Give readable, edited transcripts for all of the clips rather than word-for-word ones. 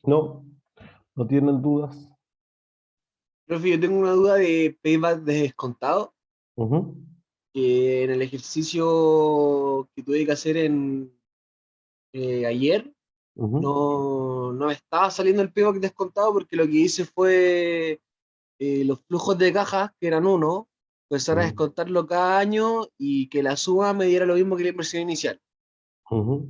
No, no tienen dudas. Profe, yo tengo una duda de payback de descontado, Ujú, que en el ejercicio que tuve que hacer ayer, ujú, no me estaba saliendo el payback descontado porque lo que hice fue los flujos de cajas, que eran uno, empezar a ujú, descontarlo cada año y que la suma me diera lo mismo que la inversión inicial. ujú.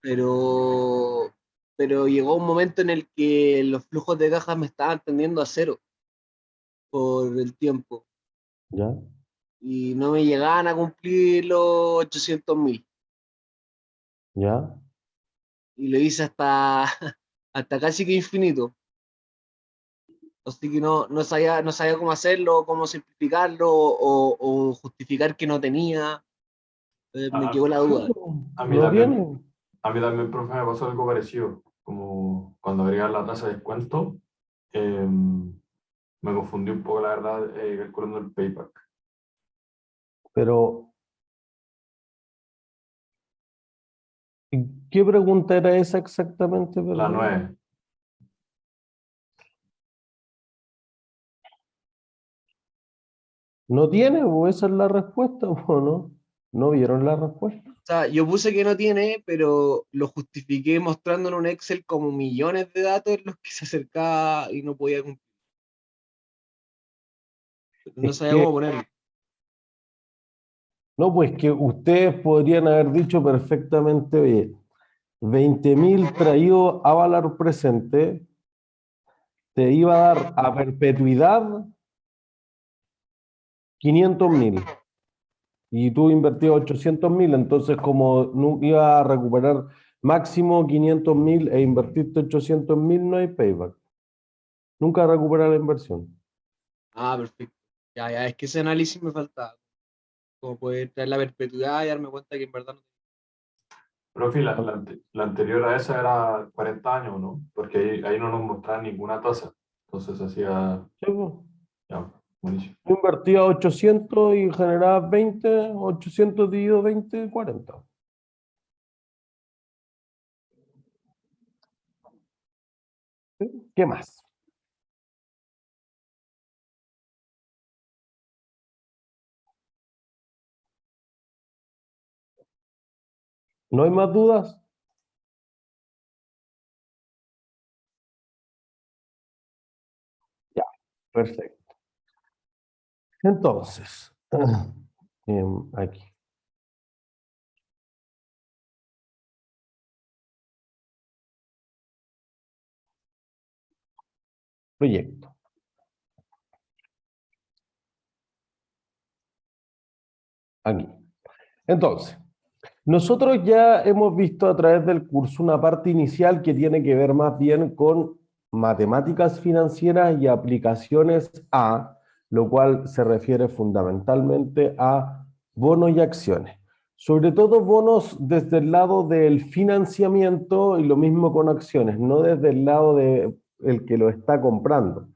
Pero, pero llegó un momento en el que los flujos de cajas me estaban tendiendo a cero por el tiempo ¿Ya? y no me llegaban a cumplir los 800.000. ¿Ya? Y lo hice hasta casi que infinito. Así que no sabía cómo hacerlo, cómo simplificarlo o justificar que no tenía. Me A, quedó la Sí, duda. a mí lo también, tienen. a mí también, profe, me pasó algo parecido. Como cuando agregan la tasa de descuento, me confundí un poco, la verdad, calculando el payback. Pero, ¿qué pregunta era esa exactamente, La perdón? 9. No tiene, o esa es la respuesta, o no. ¿No vieron la respuesta? O sea, yo puse que no tiene, pero lo justifiqué mostrando en un Excel como millones de datos en los que se acercaba y no podía cumplir. No Es sabía que, cómo ponerlo. no, pues que ustedes podrían haber dicho perfectamente, oye, 20.000 traído a valor presente te iba a dar a perpetuidad 500.000 y tú invertías 800.000, entonces como no iba a recuperar máximo 500.000 e invertiste 800.000, no hay payback. Nunca recuperar la inversión. Ah, perfecto. Ya, ya, es que ese análisis me faltaba. Como poder traer la perpetuidad y darme cuenta que en verdad no. Profe, la anterior a esa era 40 años, ¿no? Porque ahí no nos mostraba ninguna tasa. Entonces hacía, Sí, pues. ya, buenísimo. Tú invertías 800 y generabas 20, 800 dividido 20, 40. ¿Sí? ¿Qué más? ¿No hay más dudas? Ya, perfecto. Entonces, aquí, proyecto. Aquí. Entonces, nosotros ya hemos visto a través del curso una parte inicial que tiene que ver más bien con matemáticas financieras y aplicaciones a, lo cual se refiere fundamentalmente a bonos y acciones. Sobre todo bonos desde el lado del financiamiento y lo mismo con acciones, no desde el lado de el que lo está comprando.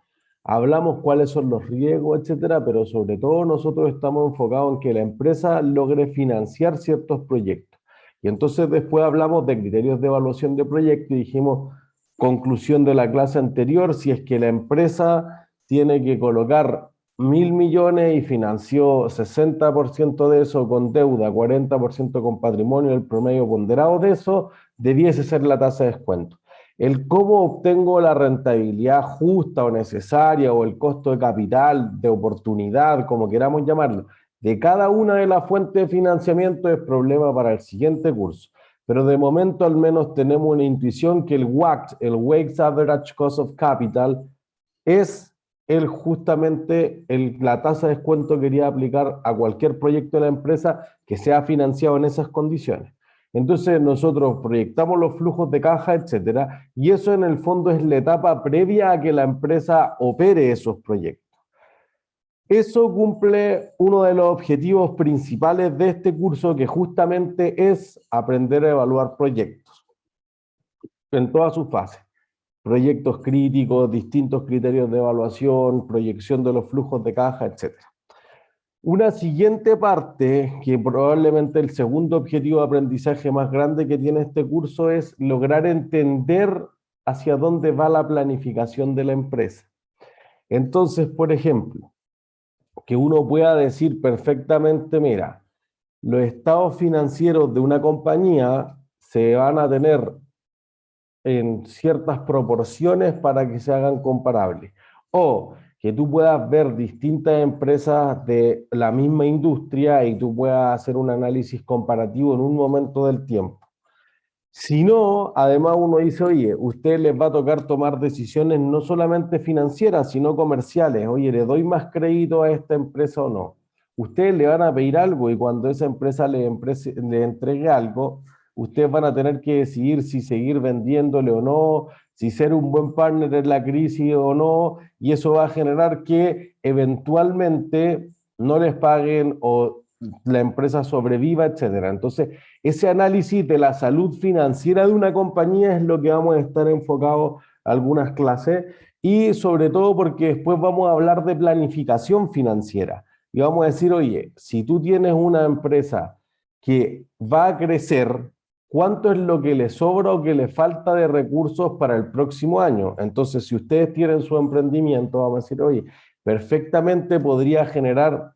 Hablamos cuáles son los riesgos, etcétera, pero sobre todo nosotros estamos enfocados en que la empresa logre financiar ciertos proyectos. Y entonces después hablamos de criterios de evaluación de proyectos y dijimos, conclusión de la clase anterior, si es que la empresa tiene que colocar 1.000 millones y financió 60% de eso con deuda, 40% con patrimonio, el promedio ponderado de eso, debiese ser la tasa de descuento. El cómo obtengo la rentabilidad justa o necesaria o el costo de capital, de oportunidad, como queramos llamarlo, de cada una de las fuentes de financiamiento es problema para el siguiente curso. Pero de momento al menos tenemos una intuición que el WACC, el Weighted Average Cost of Capital, es la tasa de descuento que quería aplicar a cualquier proyecto de la empresa que sea financiado en esas condiciones. Entonces nosotros proyectamos los flujos de caja, etcétera, y eso en el fondo es la etapa previa a que la empresa opere esos proyectos. Eso cumple uno de los objetivos principales de este curso, que justamente es aprender a evaluar proyectos en todas sus fases. Proyectos críticos, distintos criterios de evaluación, proyección de los flujos de caja, etcétera. Una siguiente parte, que probablemente el segundo objetivo de aprendizaje más grande que tiene este curso, es lograr entender hacia dónde va la planificación de la empresa. Entonces, por ejemplo, que uno pueda decir perfectamente, mira, los estados financieros de una compañía se van a tener en ciertas proporciones para que se hagan comparables. O que tú puedas ver distintas empresas de la misma industria y tú puedas hacer un análisis comparativo en un momento del tiempo. Si no, además uno dice, oye, usted les va a tocar tomar decisiones no solamente financieras, sino comerciales. Oye, ¿le doy más crédito a esta empresa o no? Ustedes le van a pedir algo y cuando esa empresa le entregue algo, ustedes van a tener que decidir si seguir vendiéndole o no, si ser un buen partner en la crisis o no, y eso va a generar que eventualmente no les paguen o la empresa sobreviva, etcétera. Entonces, ese análisis de la salud financiera de una compañía es lo que vamos a estar enfocados algunas clases y sobre todo porque después vamos a hablar de planificación financiera y vamos a decir, oye, si tú tienes una empresa que va a crecer, ¿cuánto es lo que le sobra o que le falta de recursos para el próximo año? Entonces, si ustedes tienen su emprendimiento, vamos a decir, oye, perfectamente podría generar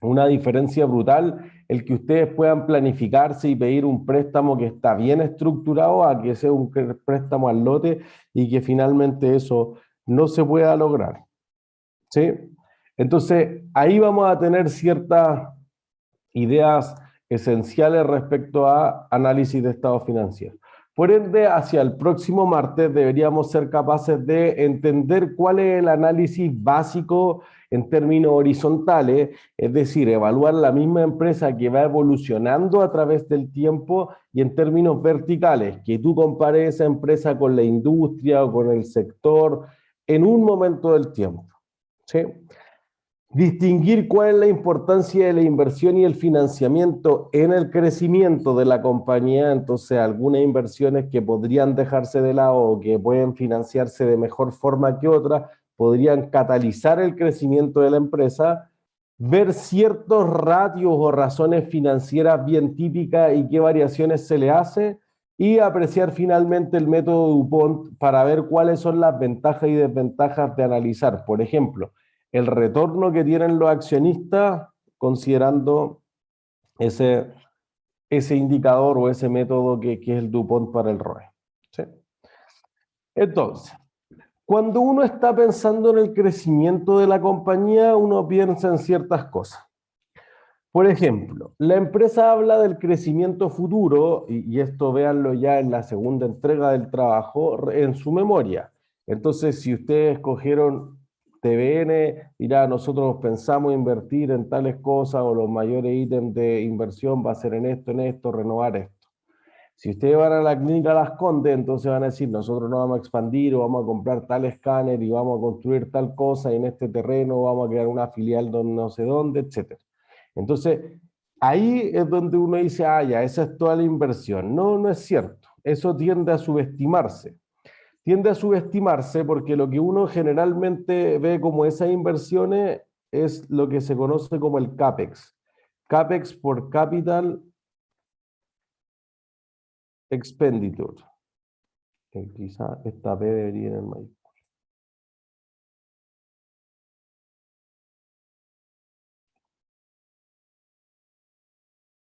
una diferencia brutal el que ustedes puedan planificarse y pedir un préstamo que está bien estructurado a que sea un préstamo al lote y que finalmente eso no se pueda lograr. ¿Sí? Entonces, ahí vamos a tener ciertas ideas esenciales respecto a análisis de estado financiero. Por ende, hacia el próximo martes deberíamos ser capaces de entender cuál es el análisis básico en términos horizontales, es decir, evaluar la misma empresa que va evolucionando a través del tiempo y en términos verticales, que tú compares esa empresa con la industria o con el sector en un momento del tiempo. ¿Sí? Distinguir cuál es la importancia de la inversión y el financiamiento en el crecimiento de la compañía, entonces algunas inversiones que podrían dejarse de lado o que pueden financiarse de mejor forma que otras, podrían catalizar el crecimiento de la empresa, ver ciertos ratios o razones financieras bien típicas y qué variaciones se le hace, y apreciar finalmente el método DuPont para ver cuáles son las ventajas y desventajas de analizar, por ejemplo, el retorno que tienen los accionistas considerando ese indicador o ese método que es el DuPont para el ROE. ¿Sí? Entonces, cuando uno está pensando en el crecimiento de la compañía, uno piensa en ciertas cosas. Por ejemplo, la empresa habla del crecimiento futuro, y esto véanlo ya en la segunda entrega del trabajo, en su memoria. Entonces, si ustedes escogieron TVN, dirá, nosotros pensamos invertir en tales cosas o los mayores ítems de inversión va a ser en esto, renovar esto. Si ustedes van a la clínica Las Condes, entonces van a decir, nosotros nos vamos a expandir o vamos a comprar tal escáner y vamos a construir tal cosa y en este terreno vamos a crear una filial donde no sé dónde, etc. Entonces, ahí es donde uno dice, ah, ya, esa es toda la inversión. No, no es cierto. Eso tiende a subestimarse. Tiende a subestimarse porque lo que uno generalmente ve como esas inversiones es lo que se conoce como el CAPEX. CAPEX por Capital Expenditure. Que quizá esta P debería ir en mayúscula.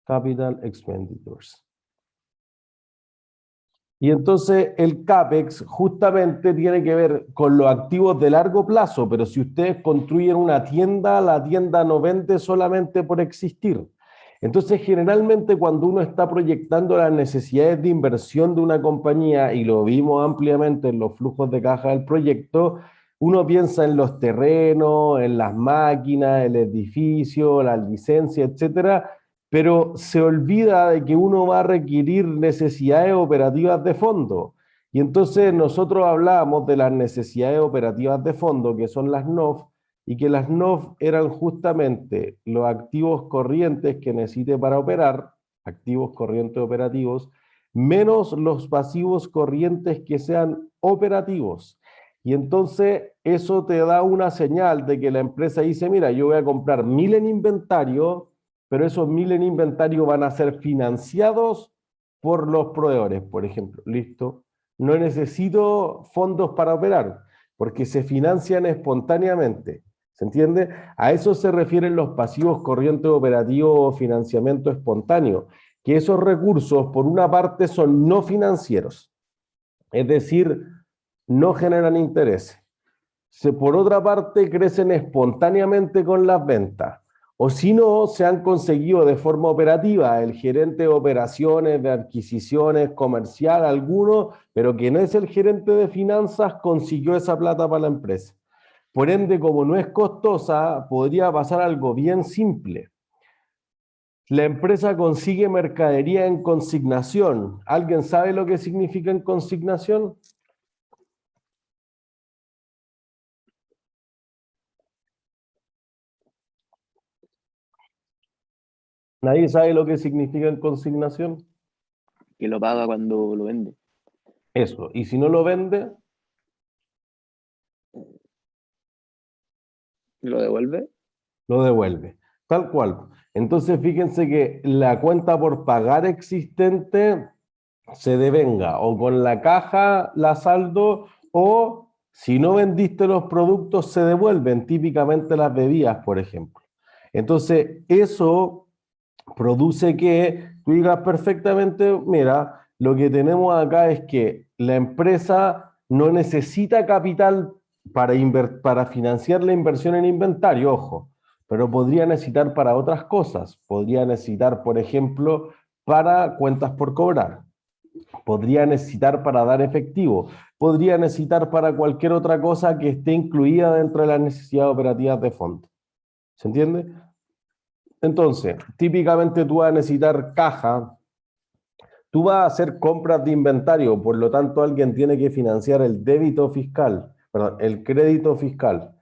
Capital Expenditures. Y entonces el CAPEX justamente tiene que ver con los activos de largo plazo, pero si ustedes construyen una tienda, la tienda no vende solamente por existir. Entonces generalmente cuando uno está proyectando las necesidades de inversión de una compañía, y lo vimos ampliamente en los flujos de caja del proyecto, uno piensa en los terrenos, en las máquinas, el edificio, la licencia, etcétera, pero se olvida de que uno va a requerir necesidades operativas de fondo. Y entonces nosotros hablábamos de las necesidades operativas de fondo, que son las NOF, y que las NOF eran justamente los activos corrientes que necesite para operar, activos corrientes operativos, menos los pasivos corrientes que sean operativos. Y entonces eso te da una señal de que la empresa dice, mira, yo voy a comprar 1000 en inventario, pero esos 1000 en inventario van a ser financiados por los proveedores, por ejemplo. ¿Listo? no necesito fondos para operar, porque se financian espontáneamente. ¿Se entiende? A eso se refieren los pasivos corrientes operativos o financiamiento espontáneo, que esos recursos, por una parte, son no financieros, es decir, no generan interés. Por otra parte, crecen espontáneamente con las ventas. O si no, se han conseguido de forma operativa, el gerente de operaciones, de adquisiciones, comercial, alguno, pero que no es el gerente de finanzas, consiguió esa plata para la empresa. Por ende, como no es costosa, podría pasar algo bien simple. La empresa consigue mercadería en consignación. ¿Alguien sabe lo que significa en consignación? ¿Nadie sabe lo que significa en consignación? Que lo paga cuando lo vende. Eso. Y si no lo vende, ¿Lo devuelve? lo devuelve. Tal cual. Entonces, fíjense que la cuenta por pagar existente se devenga o con la caja, la saldo, o si no vendiste los productos, se devuelven, típicamente las bebidas, por ejemplo. Entonces, eso produce que tú digas perfectamente, mira, lo que tenemos acá es que la empresa no necesita capital para financiar la inversión en inventario, ojo, pero podría necesitar para otras cosas. Podría necesitar, por ejemplo, para cuentas por cobrar. Podría necesitar para dar efectivo. Podría necesitar para cualquier otra cosa que esté incluida dentro de las necesidades operativas de fondo. ¿Se entiende? Entonces, típicamente tú vas a necesitar caja, tú vas a hacer compras de inventario, por lo tanto alguien tiene que financiar el débito fiscal, perdón, el crédito fiscal.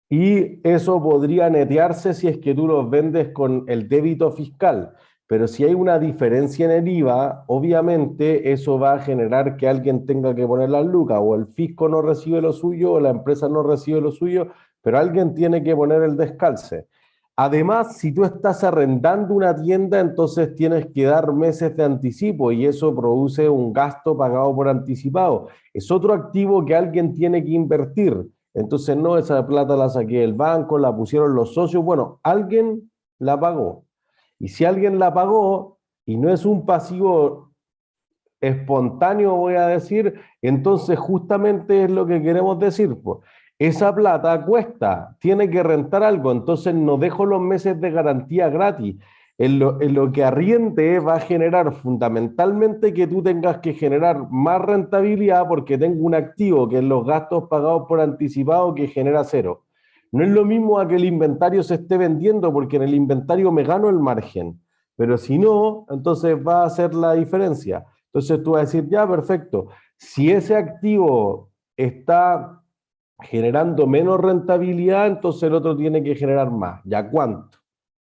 Y eso podría netearse si es que tú los vendes con el débito fiscal. Pero si hay una diferencia en el IVA, obviamente eso va a generar que alguien tenga que poner las lucas, o el fisco no recibe lo suyo, o la empresa no recibe lo suyo, pero alguien tiene que poner el descalce. Además, si tú estás arrendando una tienda, entonces tienes que dar meses de anticipo y eso produce un gasto pagado por anticipado. Es otro activo que alguien tiene que invertir. Entonces, no, esa plata la saqué del banco, la pusieron los socios. Bueno, alguien la pagó. Y si alguien la pagó y no es un pasivo espontáneo, voy a decir, entonces justamente es lo que queremos decir, pues. Esa plata cuesta, tiene que rentar algo, entonces no dejo los meses de garantía gratis. En lo que arriende va a generar fundamentalmente que tú tengas que generar más rentabilidad porque tengo un activo que es los gastos pagados por anticipado que genera cero. No es lo mismo a que el inventario se esté vendiendo porque en el inventario me gano el margen, pero si no, entonces va a hacer la diferencia. Entonces tú vas a decir, ya, perfecto, si ese activo está generando menos rentabilidad, entonces el otro tiene que generar más. ¿Ya cuánto?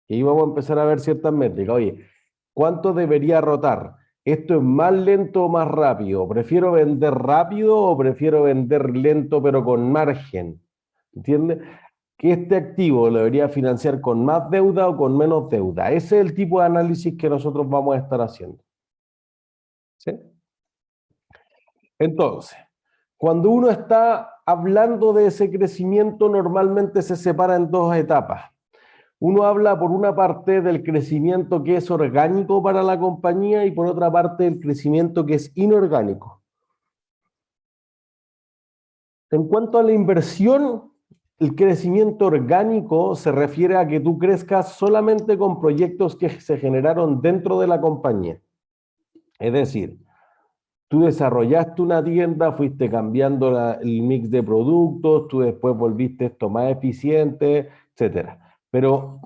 Y ahí vamos a empezar a ver ciertas métricas. Oye, ¿cuánto debería rotar? ¿Esto es más lento o más rápido? ¿Prefiero vender rápido o prefiero vender lento pero con margen? ¿Entiendes? Que este activo lo debería financiar con más deuda o con menos deuda. Ese es el tipo de análisis que nosotros vamos a estar haciendo. ¿Sí? Entonces, cuando uno está hablando de ese crecimiento, normalmente se separa en dos etapas. Uno habla por una parte del crecimiento que es orgánico para la compañía y por otra parte del crecimiento que es inorgánico. En cuanto a la inversión, el crecimiento orgánico se refiere a que tú crezcas solamente con proyectos que se generaron dentro de la compañía. Es decir, tú desarrollaste una tienda, fuiste cambiando el mix de productos, tú después volviste esto más eficiente, etcétera. Pero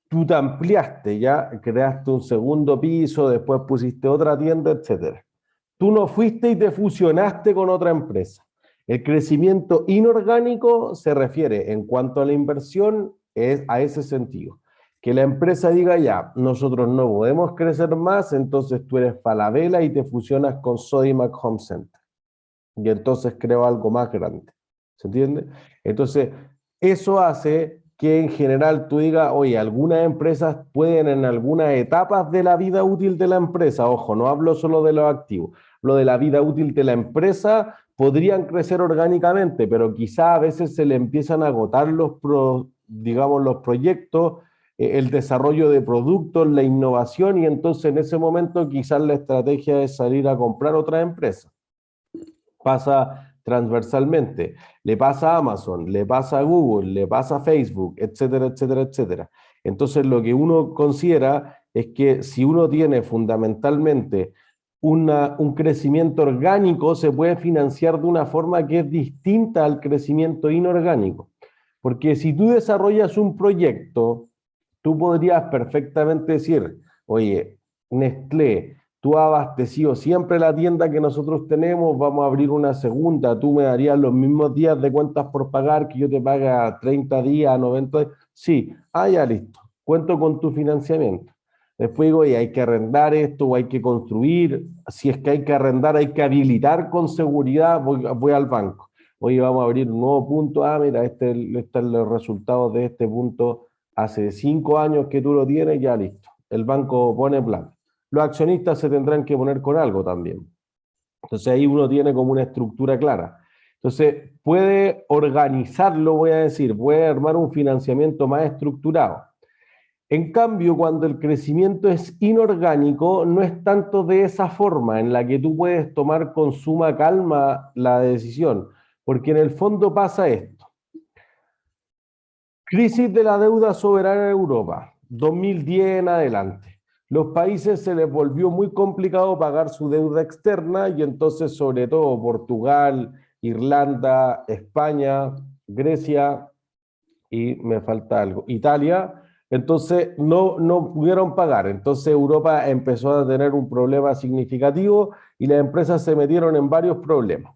tú te ampliaste, ya creaste un segundo piso, después pusiste otra tienda, etcétera. Tú no fuiste y te fusionaste con otra empresa. El crecimiento inorgánico se refiere en cuanto a la inversión es a ese sentido. Que la empresa diga ya, nosotros no podemos crecer más, entonces tú eres Falabella y te fusionas con Sodimac Home Center. Y entonces creo algo más grande. ¿Se entiende? Entonces, eso hace que en general tú digas, oye, algunas empresas pueden en algunas etapas de la vida útil de la empresa, ojo, no hablo solo de los activos, de la vida útil de la empresa, podrían crecer orgánicamente, pero quizá a veces se le empiezan a agotar digamos, los proyectos, el desarrollo de productos, la innovación, y entonces en ese momento quizás la estrategia es salir a comprar otra empresa. Pasa transversalmente, le pasa a Amazon, le pasa a Google, le pasa a Facebook, etcétera, etcétera, etcétera. Entonces lo que uno considera es que si uno tiene fundamentalmente un crecimiento orgánico, se puede financiar de una forma que es distinta al crecimiento inorgánico. Porque si tú desarrollas un proyecto, tú podrías perfectamente decir, oye, Nestlé, tú has abastecido siempre la tienda que nosotros tenemos, vamos a abrir una segunda, tú me darías los mismos días de cuentas por pagar, que yo te paga 30 días, 90 días. Sí, ya listo, cuento con tu financiamiento. Después digo, oye, hay que arrendar esto o hay que construir. Si es que hay que arrendar, hay que habilitar con seguridad, voy al banco. Oye, vamos a abrir un nuevo punto. Mira, están los resultados de este punto. Hace 5 años que tú lo tienes, ya listo. El banco pone plata. Los accionistas se tendrán que poner con algo también. Entonces ahí uno tiene como una estructura clara. Entonces puede organizarlo, voy a decir, puede armar un financiamiento más estructurado. En cambio, cuando el crecimiento es inorgánico, no es tanto de esa forma en la que tú puedes tomar con suma calma la decisión, porque en el fondo pasa esto. Crisis de la deuda soberana en Europa, 2010 en adelante. Los países se les volvió muy complicado pagar su deuda externa y entonces sobre todo Portugal, Irlanda, España, Grecia y me falta algo, Italia, entonces no pudieron pagar. Entonces Europa empezó a tener un problema significativo y las empresas se metieron en varios problemas.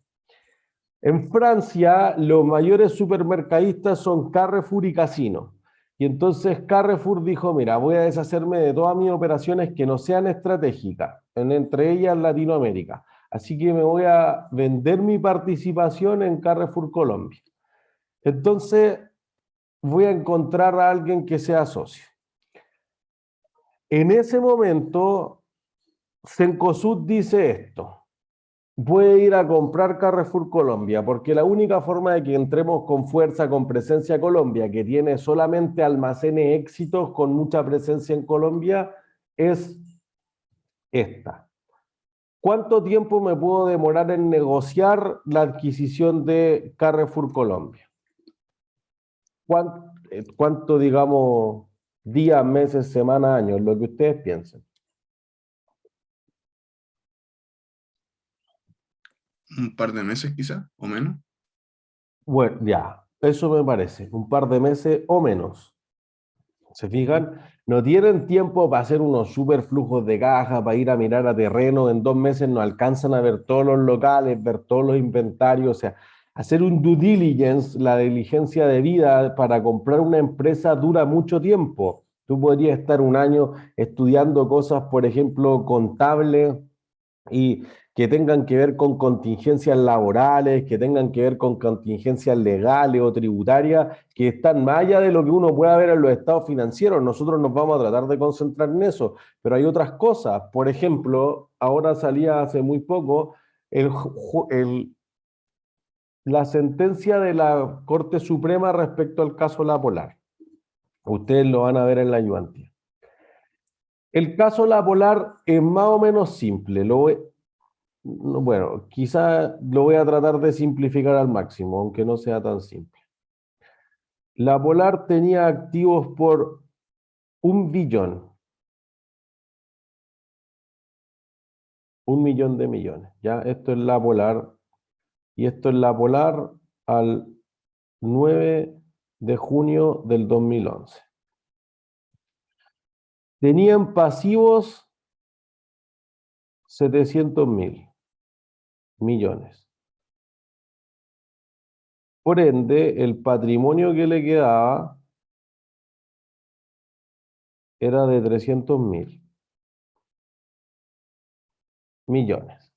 En Francia, los mayores supermercadistas son Carrefour y Casino. Y entonces Carrefour dijo, mira, voy a deshacerme de todas mis operaciones que no sean estratégicas, entre ellas Latinoamérica. Así que me voy a vender mi participación en Carrefour Colombia. Entonces voy a encontrar a alguien que sea socio. En ese momento, Cencosud dice esto. Puede ir a comprar Carrefour Colombia, porque la única forma de que entremos con fuerza, con presencia a Colombia, que tiene solamente almacenes éxitos con mucha presencia en Colombia, es esta. ¿Cuánto tiempo me puedo demorar en negociar la adquisición de Carrefour Colombia? ¿Cuánto digamos, días, meses, semanas, años? Lo que ustedes piensen. Un par de meses quizás, o menos. Bueno, ya, eso me parece, un par de meses o menos. ¿Se fijan? No tienen tiempo para hacer unos super flujos de caja, para ir a mirar a terreno. En 2 meses no alcanzan a ver todos los locales, ver todos los inventarios. O sea, hacer un due diligence, la diligencia de vida para comprar una empresa dura mucho tiempo. Tú podrías estar 1 año estudiando cosas, por ejemplo, contables y que tengan que ver con contingencias laborales, que tengan que ver con contingencias legales o tributarias, que están más allá de lo que uno pueda ver en los estados financieros. Nosotros nos vamos a tratar de concentrar en eso, pero hay otras cosas. Por ejemplo, ahora salía hace muy poco la sentencia de la Corte Suprema respecto al caso La Polar. Ustedes lo van a ver en la ayudantía. El caso La Polar es más o menos simple. Bueno, quizá lo voy a tratar de simplificar al máximo, aunque no sea tan simple. La Polar tenía activos por 1 billón. 1 millón de millones. ¿Ya? Esto es La Polar. Y esto es La Polar al 9 de junio del 2011. Tenían pasivos 700.000 millones. Por ende, el patrimonio que le quedaba era de 300.000 millones.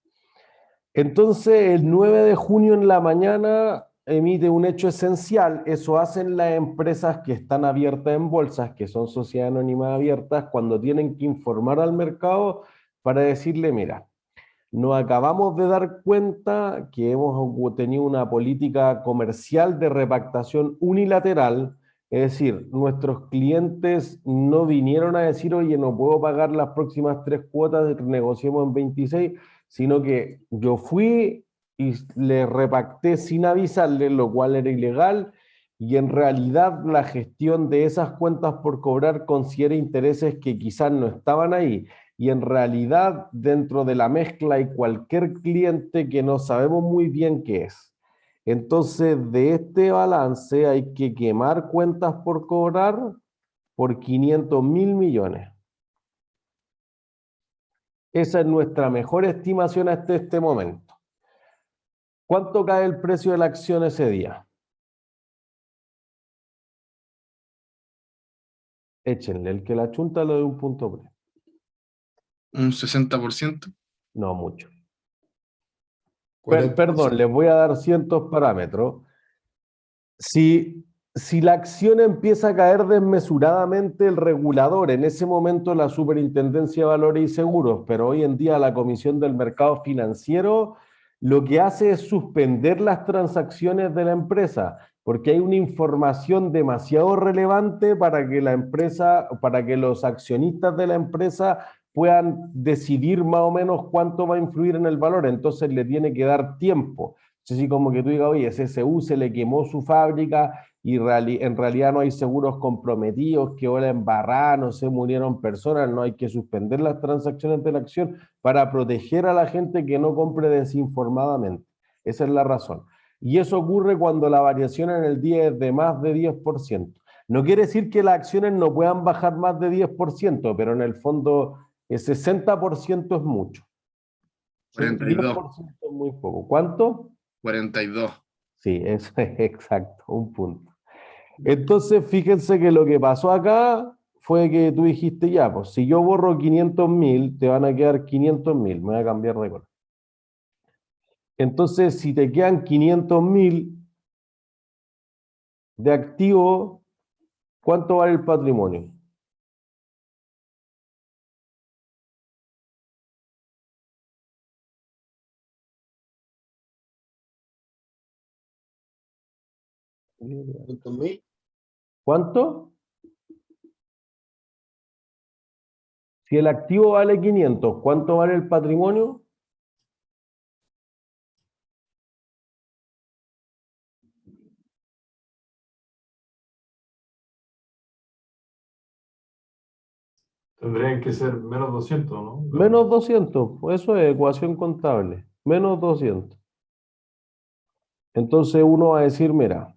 Entonces, el 9 de junio en la mañana emite un hecho esencial. Eso hacen las empresas que están abiertas en bolsas, que son sociedades anónimas abiertas, cuando tienen que informar al mercado para decirle, mira, nos acabamos de dar cuenta que hemos tenido una política comercial de repactación unilateral, es decir, nuestros clientes no vinieron a decir, oye, no puedo pagar las próximas 3 cuotas, negociemos en 26, sino que yo fui y le repacté sin avisarle, lo cual era ilegal, y en realidad la gestión de esas cuentas por cobrar considera intereses que quizás no estaban ahí. Y en realidad dentro de la mezcla hay cualquier cliente que no sabemos muy bien qué es. Entonces de este balance hay que quemar cuentas por cobrar por 500.000 millones. Esa es nuestra mejor estimación hasta este momento. ¿Cuánto cae el precio de la acción ese día? Échenle, el que la chunta lo de un punto pre. Un 60%. No mucho. 40%. Perdón, les voy a dar cientos parámetros. Si la acción empieza a caer desmesuradamente, el regulador, en ese momento la Superintendencia de Valores y Seguros, pero hoy en día la Comisión del Mercado Financiero, lo que hace es suspender las transacciones de la empresa, porque hay una información demasiado relevante para que la empresa, para que los accionistas de la empresa puedan decidir más o menos cuánto va a influir en el valor. Entonces le tiene que dar tiempo. Así como que tú digas, oye, CSU se le quemó su fábrica y en realidad no hay seguros comprometidos, que ahora embarrada, no se murieron personas, no hay que suspender las transacciones de la acción para proteger a la gente que no compre desinformadamente. Esa es la razón. Y eso ocurre cuando la variación en el día es de más de 10%. No quiere decir que las acciones no puedan bajar más de 10%, pero en el fondo el 60% es mucho. 42. 10% es muy poco. ¿Cuánto? 42. Sí, eso es exacto, un punto. Entonces, fíjense que lo que pasó acá fue que tú dijiste, ya, pues si yo borro 500.000, te van a quedar 500.000, me voy a cambiar de color. Entonces, si te quedan 500.000 de activo, ¿cuánto vale el patrimonio? ¿500.000? ¿Cuánto? Si el activo vale 500, ¿cuánto vale el patrimonio? Tendrían que ser menos 200, ¿no? Menos 200, pues eso es ecuación contable, menos 200. Entonces uno va a decir, mira,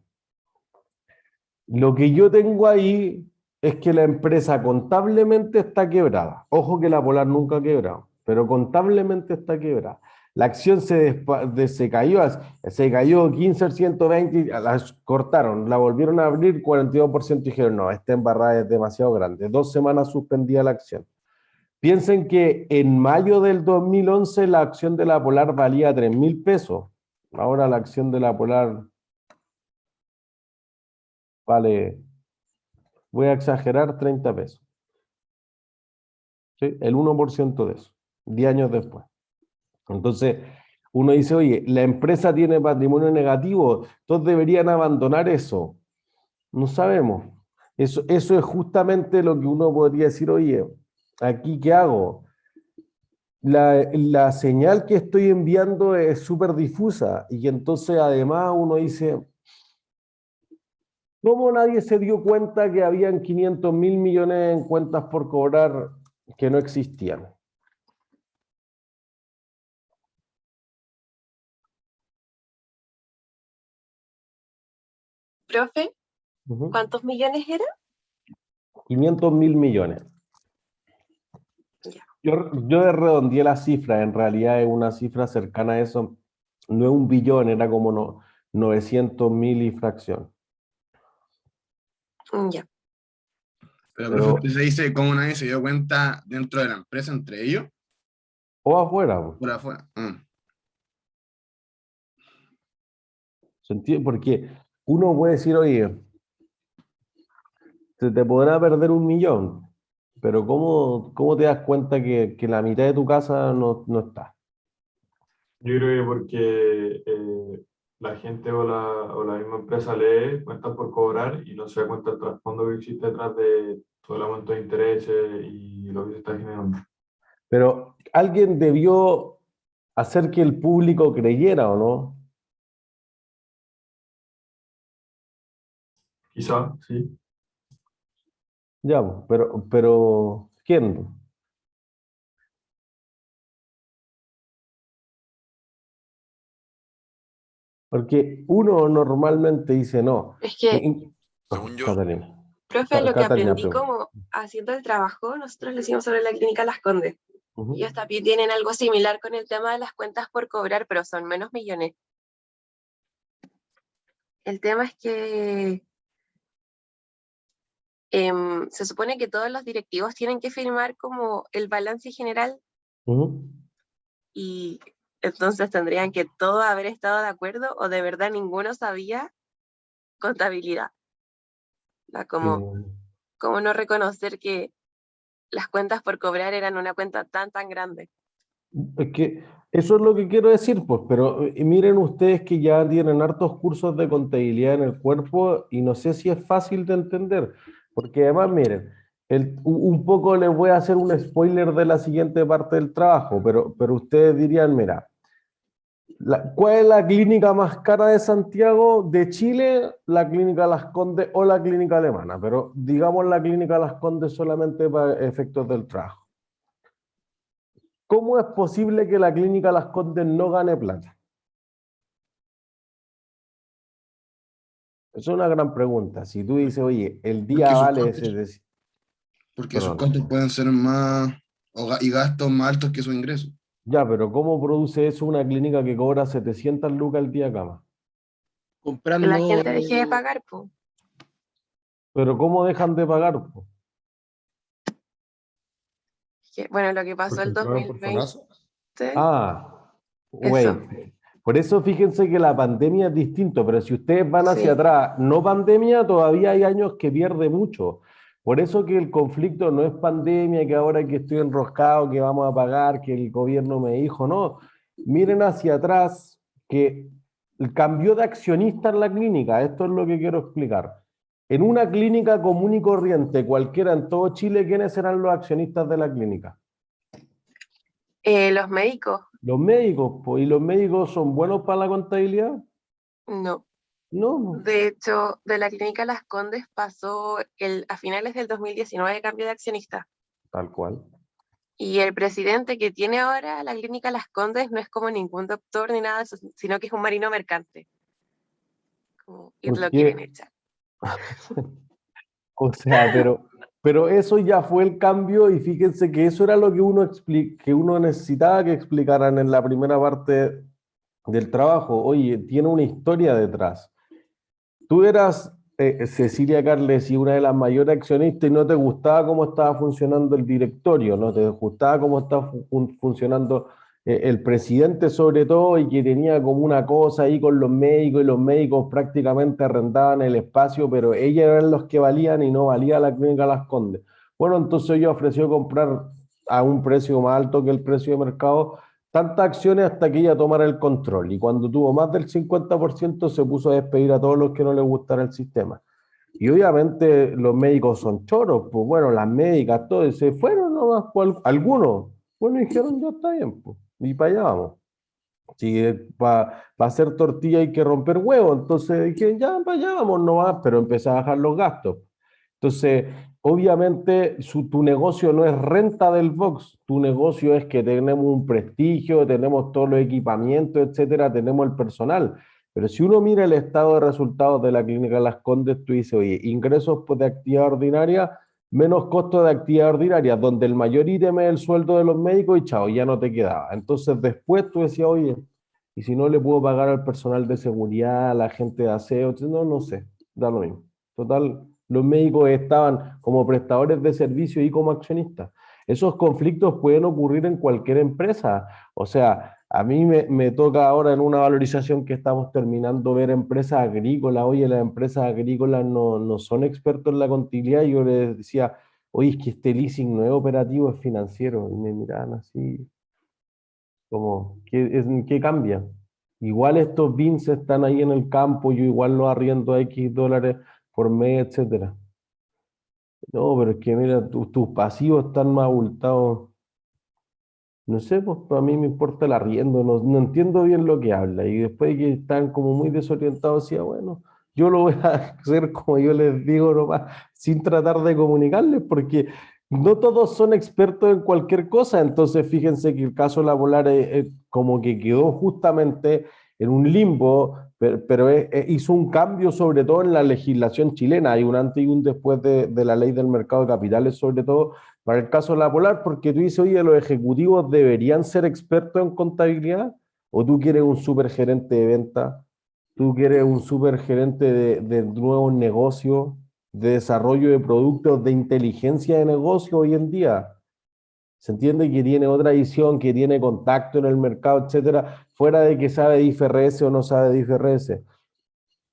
lo que yo tengo ahí es que la empresa contablemente está quebrada. Ojo que la Polar nunca ha quebrado, pero contablemente está quebrada. La acción se cayó 15 al 120, la cortaron, la volvieron a abrir 42% y dijeron, no, esta embarrada es demasiado grande. 2 semanas suspendía la acción. Piensen que en mayo del 2011 la acción de la Polar valía 3.000 pesos. Ahora la acción de la Polar vale, voy a exagerar, 30 pesos. ¿Sí? El 1% de eso, 10 años después. Entonces, uno dice, oye, la empresa tiene patrimonio negativo, todos deberían abandonar eso. No sabemos. Eso es justamente lo que uno podría decir, oye, ¿aquí qué hago? La señal que estoy enviando es súper difusa y entonces además uno dice, ¿cómo nadie se dio cuenta que habían 500.000 millones en cuentas por cobrar que no existían? Profe, Ujú. ¿cuántos millones eran? 500.000 millones. Ya. Yo redondeé la cifra, en realidad es una cifra cercana a eso, no es un billón, era como 900.000 y fracción. Ya. Pero, Pero, profe, usted se dice cómo nadie se dio cuenta dentro de la empresa entre ellos, o afuera, pues. por afuera. ¿Se entiende? Porque uno puede decir, oye, se te podrá perder 1 millón, pero ¿cómo te das cuenta que la mitad de tu casa no está? Yo creo que porque la gente o la misma empresa lee cuentas por cobrar y no se da cuenta del trasfondo que existe detrás de todo el aumento de intereses y lo que se está generando. Pero alguien debió hacer que el público creyera, ¿o no? Quizá, sí. Ya, pues, pero ¿quién? Porque uno normalmente dice no. Es que, Según yo, Catalina. profe, lo que Catalina, aprendí pregunta. como haciendo el trabajo, nosotros le hicimos sobre la clínica Las Condes. Ujú. Ellos también tienen algo similar con el tema de las cuentas por cobrar, pero son menos millones. El tema es que se supone que todos los directivos tienen que firmar como el balance general Ujú. y entonces tendrían que todos haber estado de acuerdo o de verdad ninguno sabía contabilidad. Eh, Como no reconocer que las cuentas por cobrar eran una cuenta tan grande. Es que eso es lo que quiero decir, pues, pero miren ustedes que ya tienen hartos cursos de contabilidad en el cuerpo y no sé si es fácil de entender, porque además, miren, un poco les voy a hacer un spoiler de la siguiente parte del trabajo, pero ustedes dirían, mira, ¿cuál es la clínica más cara de Santiago, de Chile? La clínica Las Condes o la clínica alemana, pero digamos la clínica Las Condes solamente para efectos del trabajo. ¿Cómo es posible que la clínica Las Condes no gane plata? Es una gran pregunta. Si tú dices, oye, el día Porque sus vale costos, ese, porque sus perdón, costos pueden ser más y gastos más altos que sus ingresos. ya, pero ¿cómo produce eso una clínica que cobra 700 lucas al día cama? Que la Comprando, gente deje de pagar, pues. Pero ¿cómo dejan de pagar, po? Bueno, lo que pasó porque el entraron por 2020, FONASA. Ah, eso, wait. Por eso fíjense que la pandemia es distinto, pero si ustedes van hacia sí. atrás, no pandemia, todavía hay años que pierde mucho. Por eso que el conflicto no es pandemia, que ahora que estoy enroscado, que vamos a pagar, que el gobierno me dijo, no. Miren hacia atrás, que el cambio de accionista en la clínica, esto es lo que quiero explicar. En una clínica común y corriente, cualquiera en todo Chile, ¿quiénes serán los accionistas de la clínica? Los médicos, Los médicos, pues, ¿y los médicos son buenos para la contabilidad? no. No, De hecho, de la clínica Las Condes pasó a finales del 2019 cambio de accionista. tal cual. Y el presidente que tiene ahora la clínica Las Condes no es como ningún doctor ni nada de eso, sino que es un marino mercante. Y lo quieren Porque, echar. o sea, pero eso ya fue el cambio y fíjense que eso era lo que que uno necesitaba que explicaran en la primera parte del trabajo. Oye, tiene una historia detrás. Tú eras Cecilia Carles y una de las mayores accionistas y no te gustaba cómo estaba funcionando el directorio, no te gustaba cómo estaba funcionando el presidente sobre todo y que tenía como una cosa ahí con los médicos y los médicos prácticamente arrendaban el espacio, pero ellos eran los que valían y no valía la clínica Las Condes. Bueno, entonces ella ofreció comprar a un precio más alto que el precio de mercado tantas acciones hasta que ella tomara el control. Y cuando tuvo más del 50% se puso a despedir a todos los que no les gustara el sistema. Y obviamente los médicos son choros, pues bueno, las médicas, todos se fueron nomás, pues, algunos. Bueno, dijeron, ya está bien, pues, y para allá vamos. Si para hacer tortilla hay que romper huevo, entonces dijeron, ya para allá vamos nomás, pero empecé a bajar los gastos. Entonces, obviamente, tu negocio no es renta del box, tu negocio es que tenemos un prestigio, tenemos todos los equipamientos, etcétera, tenemos el personal. Pero si uno mira el estado de resultados de la clínica Las Condes, tú dices, oye, ingresos pues, de actividad ordinaria, menos costo de actividad ordinaria, donde el mayor ítem es el sueldo de los médicos y chao, ya no te quedaba. Entonces, después tú decías, oye, y si no le puedo pagar al personal de seguridad, a la gente de aseo, no, no sé, da lo mismo. Total, los médicos estaban como prestadores de servicio y como accionistas. Esos conflictos pueden ocurrir en cualquier empresa. O sea, a mí me toca ahora en una valorización que estamos terminando ver empresas agrícolas. Oye, las empresas agrícolas no son expertos en la contabilidad. Y yo les decía, oye, es que este leasing no es operativo, es financiero. Y me miraban así. Como, ¿qué cambia? Igual estos bins están ahí en el campo, yo igual los arriendo a X dólares por mes, etcétera. No, pero es que mira, tus pasivos están más abultados. No sé, pues a mí me importa el arriendo, no entiendo bien lo que habla. Y después de que están como muy desorientados, decía, bueno, yo lo voy a hacer como yo les digo nomás, sin tratar de comunicarles, porque no todos son expertos en cualquier cosa. Entonces, fíjense que el caso La Polar como que quedó justamente en un limbo, pero hizo un cambio sobre todo en la legislación chilena. Hay un antes y un después de la ley del mercado de capitales, sobre todo para el caso de La Polar, porque tú dices, oye, los ejecutivos deberían ser expertos en contabilidad, o tú quieres un supergerente de venta, tú quieres un supergerente de nuevos negocios, de desarrollo de productos, de inteligencia de negocio hoy en día. Se entiende que tiene otra visión, que tiene contacto en el mercado, etcétera, fuera de que sabe de IFRS o no sabe de IFRS.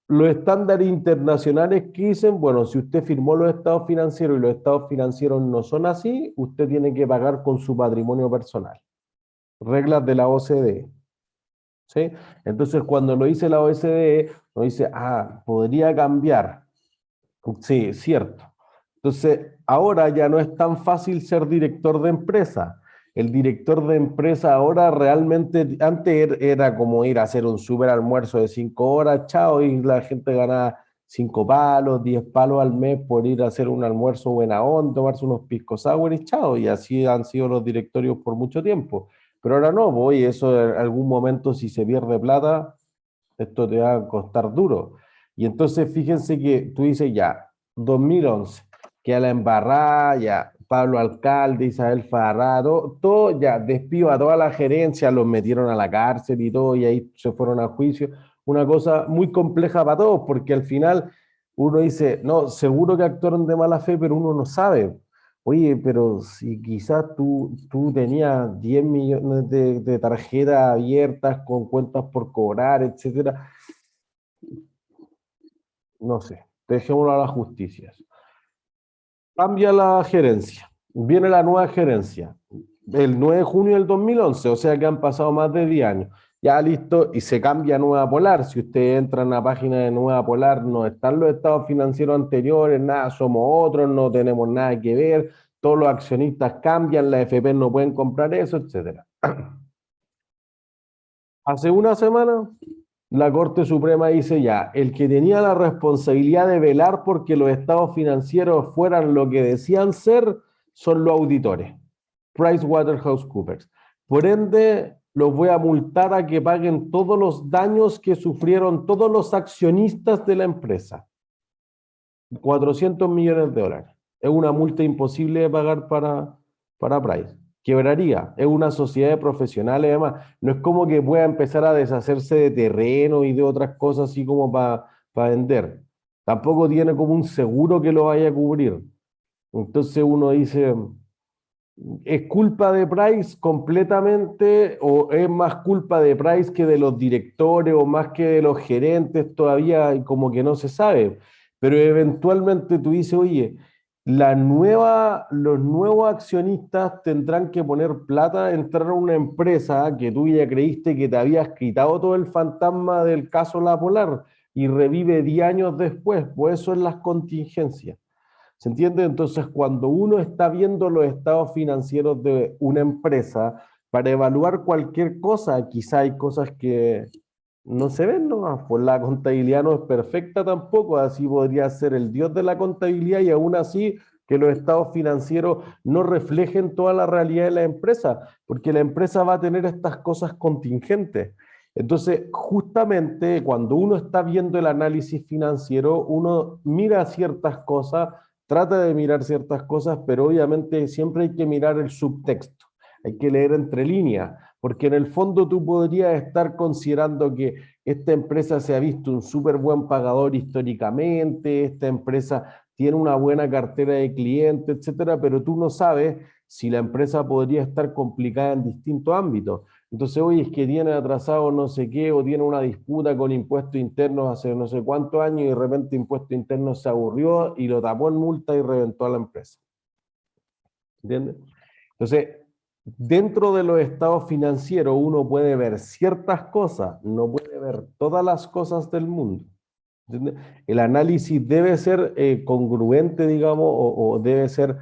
Los estándares internacionales que dicen, bueno, si usted firmó los estados financieros y los estados financieros no son así, usted tiene que pagar con su patrimonio personal. Reglas de la OCDE. ¿Sí? Entonces, cuando lo dice la OCDE, nos dice, podría cambiar. Sí, cierto. Entonces, ahora ya no es tan fácil ser director de empresa. El director de empresa ahora realmente, antes era como ir a hacer un súper almuerzo de 5 horas, chao, y la gente gana 5 palos, 10 palos al mes por ir a hacer un almuerzo buena onda, tomarse unos pisco sour y chao, y así han sido los directorios por mucho tiempo. Pero ahora no, voy, eso en algún momento si se pierde plata, esto te va a costar duro. Y entonces fíjense que tú dices ya, 2011, que a la embarrada, ya, Pablo Alcalde, Isabel Farrá, todo, ya, despido a toda la gerencia, los metieron a la cárcel y todo, y ahí se fueron a juicio. Una cosa muy compleja para todos, porque al final uno dice, no, seguro que actuaron de mala fe, pero uno no sabe. Oye, pero si quizás tú tenías 10 millones de tarjetas abiertas con cuentas por cobrar, etcétera, no sé, dejémoslo a las justicias. Cambia la gerencia, viene la nueva gerencia, el 9 de junio del 2011, o sea que han pasado más de 10 años. Ya listo, y se cambia a Nueva Polar. Si usted entra en la página de Nueva Polar, no están los estados financieros anteriores, nada, somos otros, no tenemos nada que ver, todos los accionistas cambian, las FP no pueden comprar eso, etcétera. Hace una semana, la Corte Suprema dice ya, el que tenía la responsabilidad de velar porque los estados financieros fueran lo que decían ser, son los auditores, PricewaterhouseCoopers. Por ende, los voy a multar a que paguen todos los daños que sufrieron todos los accionistas de la empresa. 400 millones de dólares. Es una multa imposible de pagar para Price. Quebraría. Es una sociedad de profesionales, además. No es como que pueda empezar a deshacerse de terreno y de otras cosas así como para vender. Tampoco tiene como un seguro que lo vaya a cubrir. Entonces uno dice, ¿es culpa de Price completamente o es más culpa de Price que de los directores o más que de los gerentes todavía y como que no se sabe? Pero eventualmente tú dices, oye, los nuevos accionistas tendrán que poner plata, entrar a una empresa que tú ya creíste que te habías quitado todo el fantasma del caso La Polar y revive 10 años después, pues eso es las contingencias. ¿Se entiende? Entonces, cuando uno está viendo los estados financieros de una empresa, para evaluar cualquier cosa, quizá hay cosas que no se ven, ¿no? Pues la contabilidad no es perfecta tampoco, así podría ser el dios de la contabilidad y aún así que los estados financieros no reflejen toda la realidad de la empresa, porque la empresa va a tener estas cosas contingentes. Entonces, justamente cuando uno está viendo el análisis financiero, uno mira ciertas cosas, trata de mirar ciertas cosas, pero obviamente siempre hay que mirar el subtexto, hay que leer entre líneas, porque en el fondo tú podrías estar considerando que esta empresa se ha visto un súper buen pagador históricamente, esta empresa tiene una buena cartera de clientes, etcétera, pero tú no sabes si la empresa podría estar complicada en distintos ámbitos. Entonces, oye, es que tiene atrasado no sé qué, o tiene una disputa con impuestos internos hace no sé cuántos años y de repente impuestos internos se aburrió y lo tapó en multa y reventó a la empresa. ¿Entiendes? Entonces, dentro de los estados financieros uno puede ver ciertas cosas, no puede ver todas las cosas del mundo. ¿Entiende? El análisis debe ser congruente, digamos, o debe ser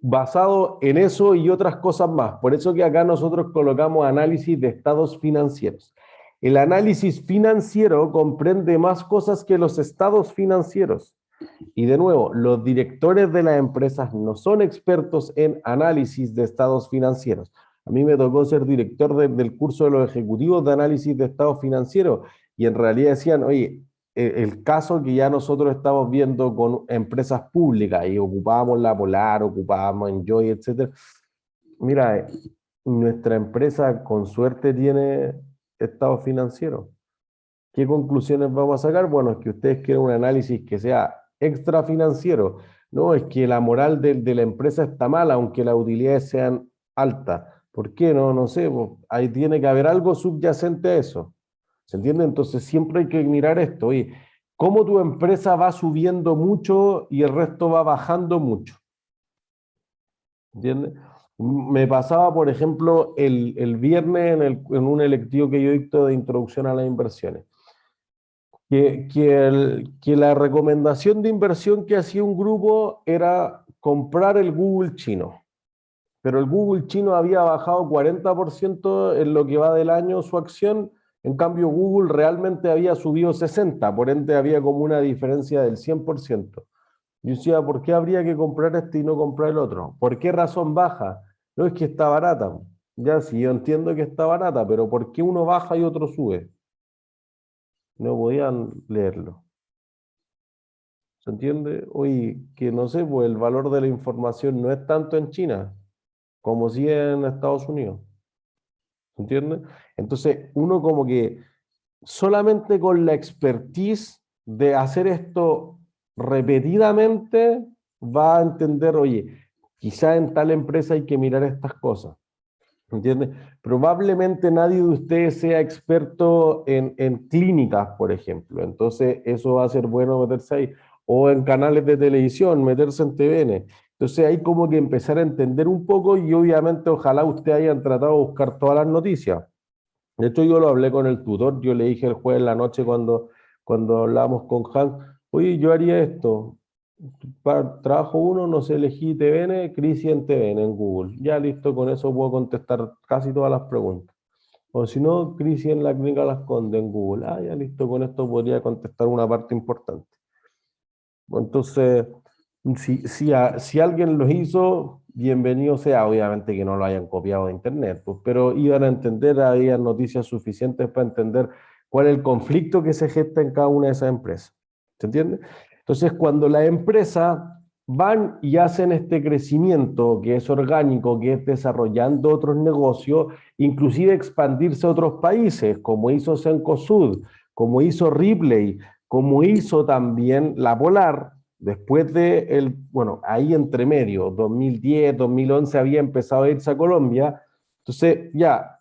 basado en eso y otras cosas más. Por eso que acá nosotros colocamos análisis de estados financieros. El análisis financiero comprende más cosas que los estados financieros. Y de nuevo, los directores de las empresas no son expertos en análisis de estados financieros. A mí me tocó ser director del curso de los ejecutivos de análisis de estados financieros y en realidad decían, oye, el caso que ya nosotros estamos viendo con empresas públicas y ocupábamos la Polar, ocupábamos Enjoy, etcétera. Mira, nuestra empresa con suerte tiene estado financiero. ¿Qué conclusiones vamos a sacar? Bueno, es que ustedes quieren un análisis que sea extra financiero. No, es que la moral de la empresa está mala, aunque las utilidades sean altas. ¿Por qué? No, no sé, pues, ahí tiene que haber algo subyacente a eso. ¿Se entiende? Entonces siempre hay que mirar esto. Oye, ¿cómo tu empresa va subiendo mucho y el resto va bajando mucho? ¿Entiendes? Me pasaba, por ejemplo, el viernes en un electivo que yo dicto de introducción a las inversiones. Que la recomendación de inversión que hacía un grupo era comprar el Google chino. Pero el Google chino había bajado 40% en lo que va del año su acción, en cambio Google realmente había subido 60%, por ende había como una diferencia del 100%. Yo decía, ¿por qué habría que comprar este y no comprar el otro? ¿Por qué razón baja? No es que está barata. Ya sí, yo entiendo que está barata, pero ¿por qué uno baja y otro sube? No podían leerlo. ¿Se entiende? Oye, que no sé, pues el valor de la información no es tanto en China como si en Estados Unidos. ¿Se entiende? Entonces, uno como que solamente con la expertise de hacer esto repetidamente va a entender, oye, quizá en tal empresa hay que mirar estas cosas. ¿Entiendes? Probablemente nadie de ustedes sea experto en clínicas, por ejemplo. Entonces, eso va a ser bueno meterse ahí. O en canales de televisión, meterse en TVN. Entonces, hay como que empezar a entender un poco y obviamente ojalá ustedes hayan tratado de buscar todas las noticias. De hecho, yo lo hablé con el tutor, yo le dije el jueves en la noche cuando hablábamos con Hank, oye, yo haría esto. Para trabajo uno, no sé, elegí TVN, crisis en TVN, en Google. Ya listo, con eso puedo contestar casi todas las preguntas. O si no, crisis en la clínica Las Condes en Google. Ah, ya listo, con esto podría contestar una parte importante. Entonces, si alguien lo hizo, bienvenido sea. Obviamente que no lo hayan copiado de internet, pues, pero iban a entender, había noticias suficientes para entender cuál es el conflicto que se gesta en cada una de esas empresas. ¿Se entiende? Entonces, cuando las empresas van y hacen este crecimiento que es orgánico, que es desarrollando otros negocios, inclusive expandirse a otros países, como hizo Cencosud, como hizo Ripley, como hizo también la Polar, después de, bueno, ahí entre medio, 2010, 2011 había empezado a irse a Colombia, entonces ya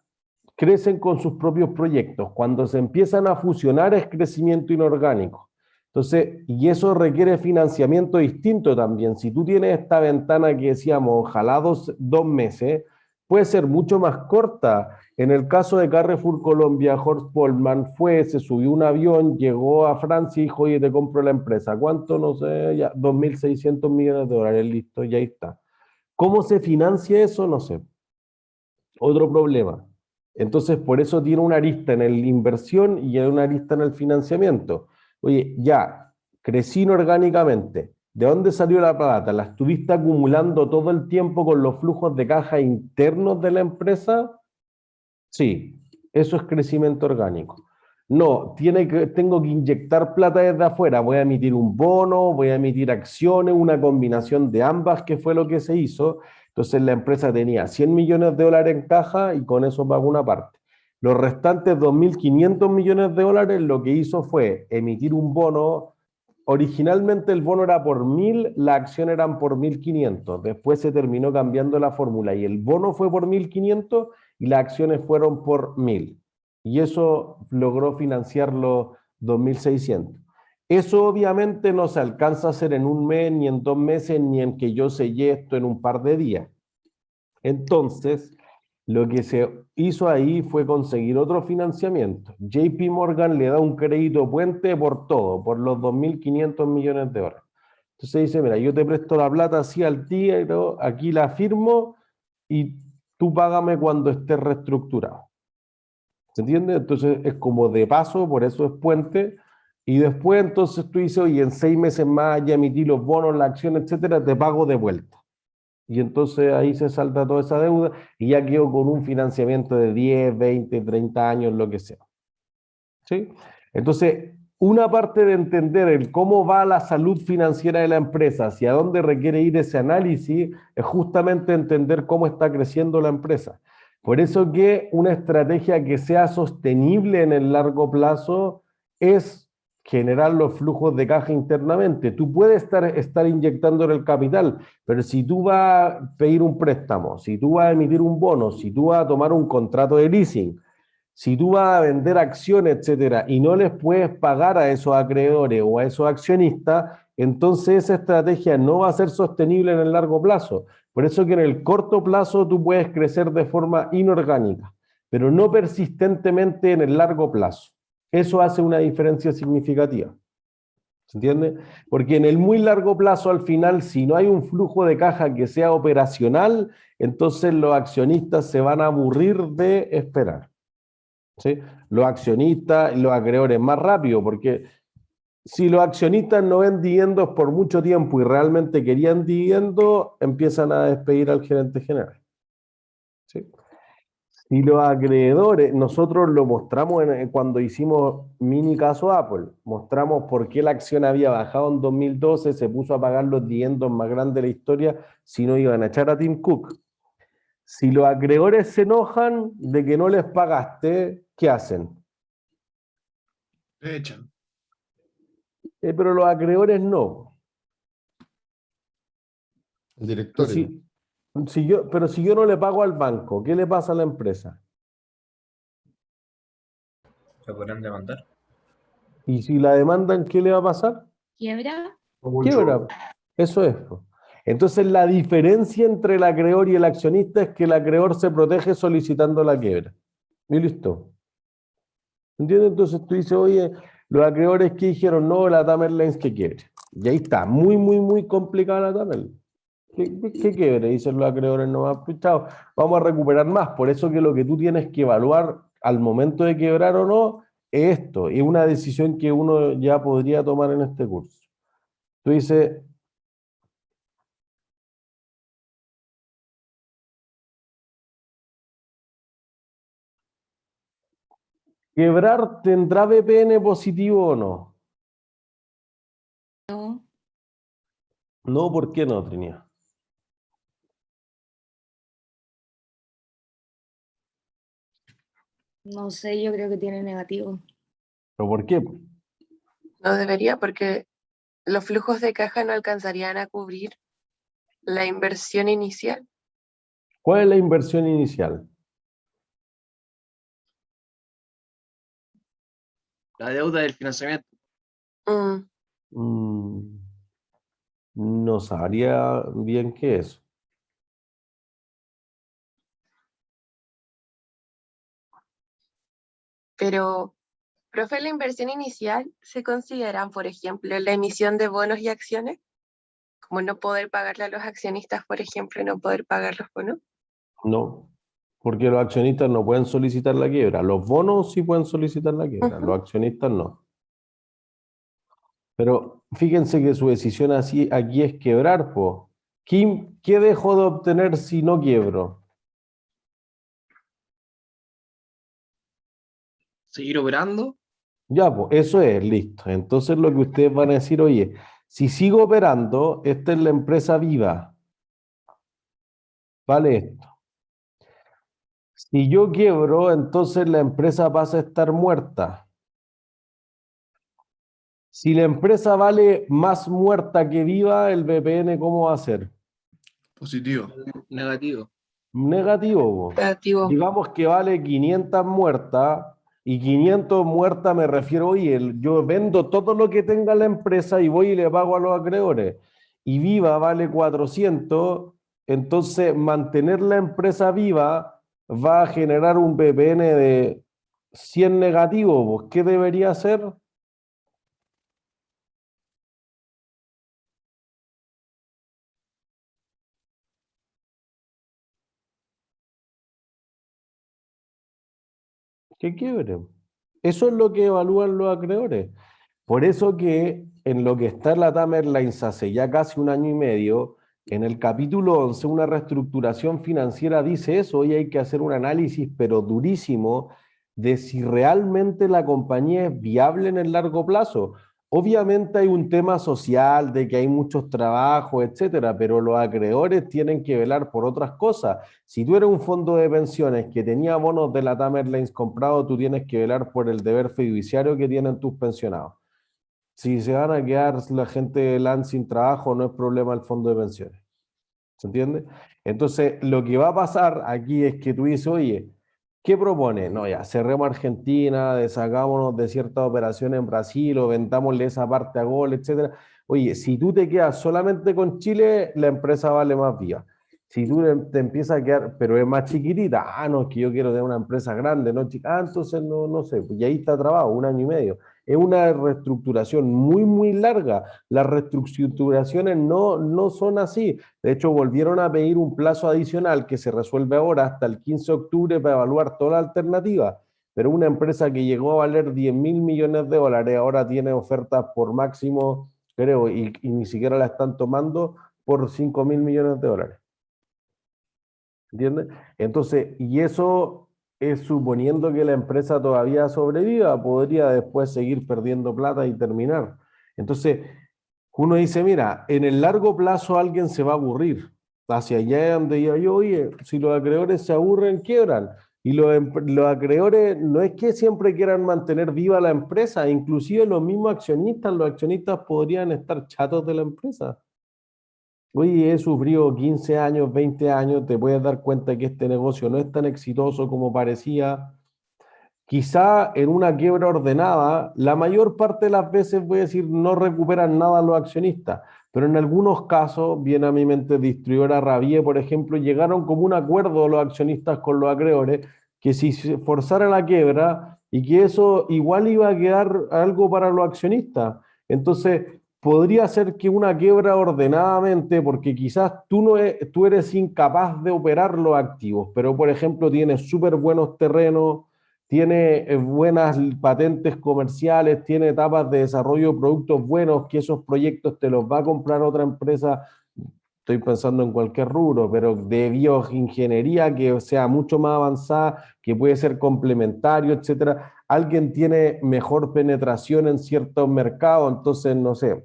crecen con sus propios proyectos. Cuando se empiezan a fusionar es crecimiento inorgánico. Entonces, y eso requiere financiamiento distinto también. Si tú tienes esta ventana que decíamos, ojalá dos meses, puede ser mucho más corta. En el caso de Carrefour Colombia, Horst Polman se subió un avión, llegó a Francia y dijo, oye, te compro la empresa. ¿Cuánto? No sé, ya, 2.600 millones de dólares, listo, ya está. ¿Cómo se financia eso? No sé. Otro problema. Entonces, por eso tiene una arista en la inversión y una arista en el financiamiento. Oye, ya, crecí orgánicamente. ¿De dónde salió la plata? ¿La estuviste acumulando todo el tiempo con los flujos de caja internos de la empresa? Sí, eso es crecimiento orgánico. No, tengo que inyectar plata desde afuera. Voy a emitir un bono, voy a emitir acciones, una combinación de ambas, que fue lo que se hizo. Entonces la empresa tenía 100 millones de dólares en caja y con eso pagó una parte. Los restantes 2.500 millones de dólares lo que hizo fue emitir un bono. Originalmente el bono era por 1.000, la acción eran por 1.500. Después se terminó cambiando la fórmula y el bono fue por 1.500 y las acciones fueron por 1.000. Y eso logró financiar los 2.600. Eso obviamente no se alcanza a hacer en un mes, ni en 2 meses, ni en que yo selle esto en un par de días. Entonces, lo que se hizo ahí fue conseguir otro financiamiento. JP Morgan le da un crédito puente por todo, por los 2.500 millones de dólares. Entonces dice, mira, yo te presto la plata así al día y todo, aquí la firmo y tú págame cuando esté reestructurado. ¿Se entiende? Entonces es como de paso, por eso es puente. Y después entonces tú dices, oye, en 6 meses más ya emití los bonos, la acción, etcétera, te pago de vuelta. Y entonces ahí se salta toda esa deuda y ya quedo con un financiamiento de 10, 20, 30 años, lo que sea. ¿Sí? Entonces, una parte de entender el cómo va la salud financiera de la empresa, hacia dónde requiere ir ese análisis, es justamente entender cómo está creciendo la empresa. Por eso que una estrategia que sea sostenible en el largo plazo es generar los flujos de caja internamente. Tú puedes estar inyectando el capital, pero si tú vas a pedir un préstamo, si tú vas a emitir un bono, si tú vas a tomar un contrato de leasing, si tú vas a vender acciones, etcétera, y no les puedes pagar a esos acreedores o a esos accionistas, entonces esa estrategia no va a ser sostenible en el largo plazo. Por eso que en el corto plazo tú puedes crecer de forma inorgánica, pero no persistentemente en el largo plazo. Eso hace una diferencia significativa. ¿Se entiende? Porque en el muy largo plazo, al final, si no hay un flujo de caja que sea operacional, entonces los accionistas se van a aburrir de esperar. ¿Sí? Los accionistas y los acreedores más rápido, porque si los accionistas no ven dividendos por mucho tiempo y realmente querían dividendos, empiezan a despedir al gerente general. ¿Sí? Si los acreedores, nosotros lo mostramos cuando hicimos mini caso Apple, mostramos por qué la acción había bajado en 2012, se puso a pagar los dividendos más grandes de la historia si no iban a echar a Tim Cook. Si los acreedores se enojan de que no les pagaste, ¿qué hacen? Te echan. Pero los acreedores no. El directorio. Pero si yo no le pago al banco, ¿qué le pasa a la empresa? ¿Se podrán demandar? Y si la demandan, ¿qué le va a pasar? ¿Quiebra? Quiebra. Eso es. Entonces la diferencia entre el acreedor y el accionista es que el acreedor se protege solicitando la quiebra. Y listo. ¿Entiendes? Entonces tú dices, oye, los acreedores que dijeron, no, la Tamerlane que quiebre. Y ahí está, muy, muy, muy complicada la Tamerlane. ¿Qué quiebre? Dicen los acreedores, no más, pues, chao, vamos a recuperar más. Por eso que lo que tú tienes que evaluar al momento de quebrar o no es esto. Es una decisión que uno ya podría tomar en este curso. Tú dices, ¿quebrar tendrá VPN positivo o no? No. No, ¿por qué no, Trinidad? No sé, yo creo que tiene negativo. ¿Pero por qué? No debería porque los flujos de caja no alcanzarían a cubrir la inversión inicial. ¿Cuál es la inversión inicial? La deuda del financiamiento. Mm, No sabría bien qué es. Pero, profe, la inversión inicial se consideran, por ejemplo, la emisión de bonos y acciones, como no poder pagarle a los accionistas, por ejemplo, y no poder pagar los bonos. No, porque los accionistas no pueden solicitar la quiebra. Los bonos sí pueden solicitar la quiebra, Ujú. los accionistas no. Pero fíjense que su decisión así, aquí es quebrar, po. ¿Qué dejo de obtener si no quiebro? Seguir operando. Ya, pues, eso es, listo. Entonces lo que ustedes van a decir, oye, si sigo operando, esta es la empresa viva. Vale esto. Si yo quiebro, entonces la empresa pasa a estar muerta. Si la empresa vale más muerta que viva, el VPN, ¿cómo va a ser? Positivo. Negativo. Negativo, po. Negativo. Digamos que vale 500 muertas, y 500 muertas me refiero, oye, yo vendo todo lo que tenga la empresa y voy y le pago a los acreedores. Y viva vale 400, entonces mantener la empresa viva va a generar un PPN de 100 negativo. Pues, ¿qué debería hacer? Que quiebre. Eso es lo que evalúan los acreedores. Por eso que en lo que está en la TAM Airlines hace ya casi un año y medio, en el capítulo 11, una reestructuración financiera dice eso. Hoy hay que hacer un análisis, pero durísimo, de si realmente la compañía es viable en el largo plazo. Obviamente hay un tema social de que hay muchos trabajos, etcétera, pero los acreedores tienen que velar por otras cosas. Si tú eres un fondo de pensiones que tenía bonos de la TAM Airlines comprados, tú tienes que velar por el deber fiduciario que tienen tus pensionados. Si se van a quedar la gente de LAN sin trabajo, no es problema del fondo de pensiones. ¿Se entiende? Entonces, lo que va a pasar aquí es que tú dices, oye, ¿qué propone? No, ya, cerremos Argentina, deshagámonos de ciertas operaciones en Brasil o vendámosle esa parte a Gol, etcétera. Oye, si tú te quedas solamente con Chile, la empresa vale más viva. Si tú te empiezas a quedar, pero es más chiquitita, no, es que yo quiero tener una empresa grande, ¿no? Entonces no sé, pues y ahí está trabado, un año y medio. Es una reestructuración muy, muy larga. Las reestructuraciones no son así. De hecho, volvieron a pedir un plazo adicional que se resuelve ahora hasta el 15 de octubre para evaluar toda la alternativa. Pero una empresa que llegó a valer 10.000 millones de dólares ahora tiene ofertas por máximo, creo, y ni siquiera la están tomando por 5.000 millones de dólares. ¿Entiendes? Entonces, y eso es suponiendo que la empresa todavía sobreviva, podría después seguir perdiendo plata y terminar. Entonces, uno dice, mira, en el largo plazo alguien se va a aburrir. Hacia allá es donde iba yo, oye, si los acreedores se aburren, quiebran. Y los acreedores no es que siempre quieran mantener viva la empresa, inclusive los mismos accionistas, los accionistas podrían estar chatos de la empresa. Oye, he sufrido 15 años, 20 años, te puedes dar cuenta que este negocio no es tan exitoso como parecía. Quizá en una quiebra ordenada, la mayor parte de las veces, voy a decir, no recuperan nada los accionistas, pero en algunos casos, viene a mi mente Distribuidora Rabier, por ejemplo, llegaron como un acuerdo los accionistas con los acreedores, que si se forzara la quiebra y que eso igual iba a quedar algo para los accionistas. Entonces, podría ser que una quiebra ordenadamente, porque quizás tú eres incapaz de operar los activos, pero por ejemplo tienes súper buenos terrenos, tiene buenas patentes comerciales, tiene etapas de desarrollo de productos buenos, que esos proyectos te los va a comprar otra empresa, estoy pensando en cualquier rubro, pero de bioingeniería que sea mucho más avanzada, que puede ser complementario, etcétera. Alguien tiene mejor penetración en ciertos mercados, entonces, no sé,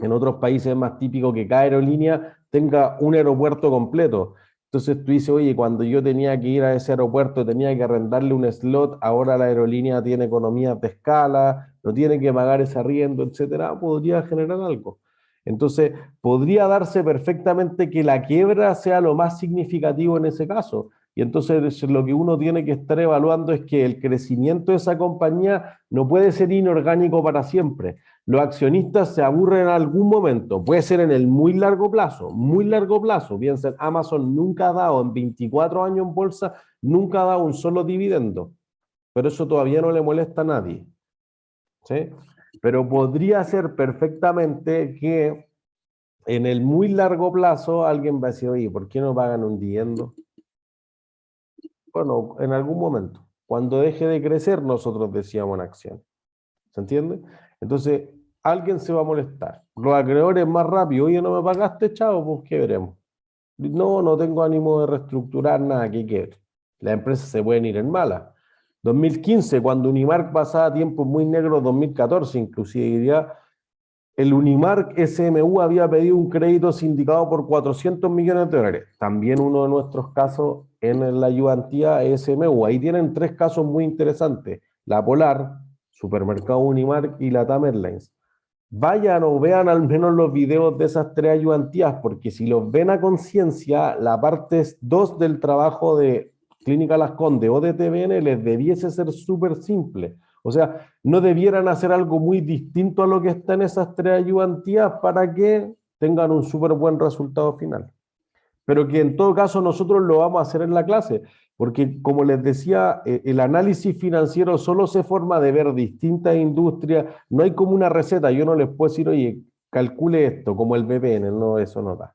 en otros países es más típico que cada aerolínea tenga un aeropuerto completo. Entonces tú dices, oye, cuando yo tenía que ir a ese aeropuerto, tenía que arrendarle un slot, ahora la aerolínea tiene economías de escala, no tiene que pagar ese arriendo, etcétera, podría generar algo. Entonces, podría darse perfectamente que la quiebra sea lo más significativo en ese caso. Y entonces lo que uno tiene que estar evaluando es que el crecimiento de esa compañía no puede ser inorgánico para siempre. Los accionistas se aburren en algún momento, puede ser en el muy largo plazo. Piensen, Amazon nunca ha dado en 24 años en bolsa, nunca ha dado un solo dividendo, pero eso todavía no le molesta a nadie. ¿Sí? Pero podría ser perfectamente que en el muy largo plazo alguien va a decir, oye, ¿por qué no pagan un dividendo? Bueno, en algún momento, cuando deje de crecer, nosotros decíamos en acción. ¿Se entiende? Entonces, alguien se va a molestar. Los acreedores más rápido, oye, no me pagaste, chavo, pues qué veremos. No tengo ánimo de reestructurar nada, que quiebre. Las empresas se pueden ir en mala. 2015, cuando Unimark pasaba tiempos muy negros, 2014 inclusive, diría, el Unimark SMU había pedido un crédito sindicado por 400 millones de dólares. También uno de nuestros casos en la ayudantía SMU. Ahí tienen tres casos muy interesantes. La Polar, Supermercado Unimark y la TAM Airlines. Vayan o vean al menos los videos de esas tres ayudantías, porque si los ven a conciencia, la parte 2 del trabajo de Clínica Las Condes o de TVN les debiese ser súper simple. O sea, no debieran hacer algo muy distinto a lo que está en esas tres ayudantías para que tengan un súper buen resultado final. pero que en todo caso nosotros lo vamos a hacer en la clase, porque como les decía, el análisis financiero solo se forma de ver distintas industrias, no hay como una receta, yo no les puedo decir, oye, calcule esto, como el BPN, no, eso no da.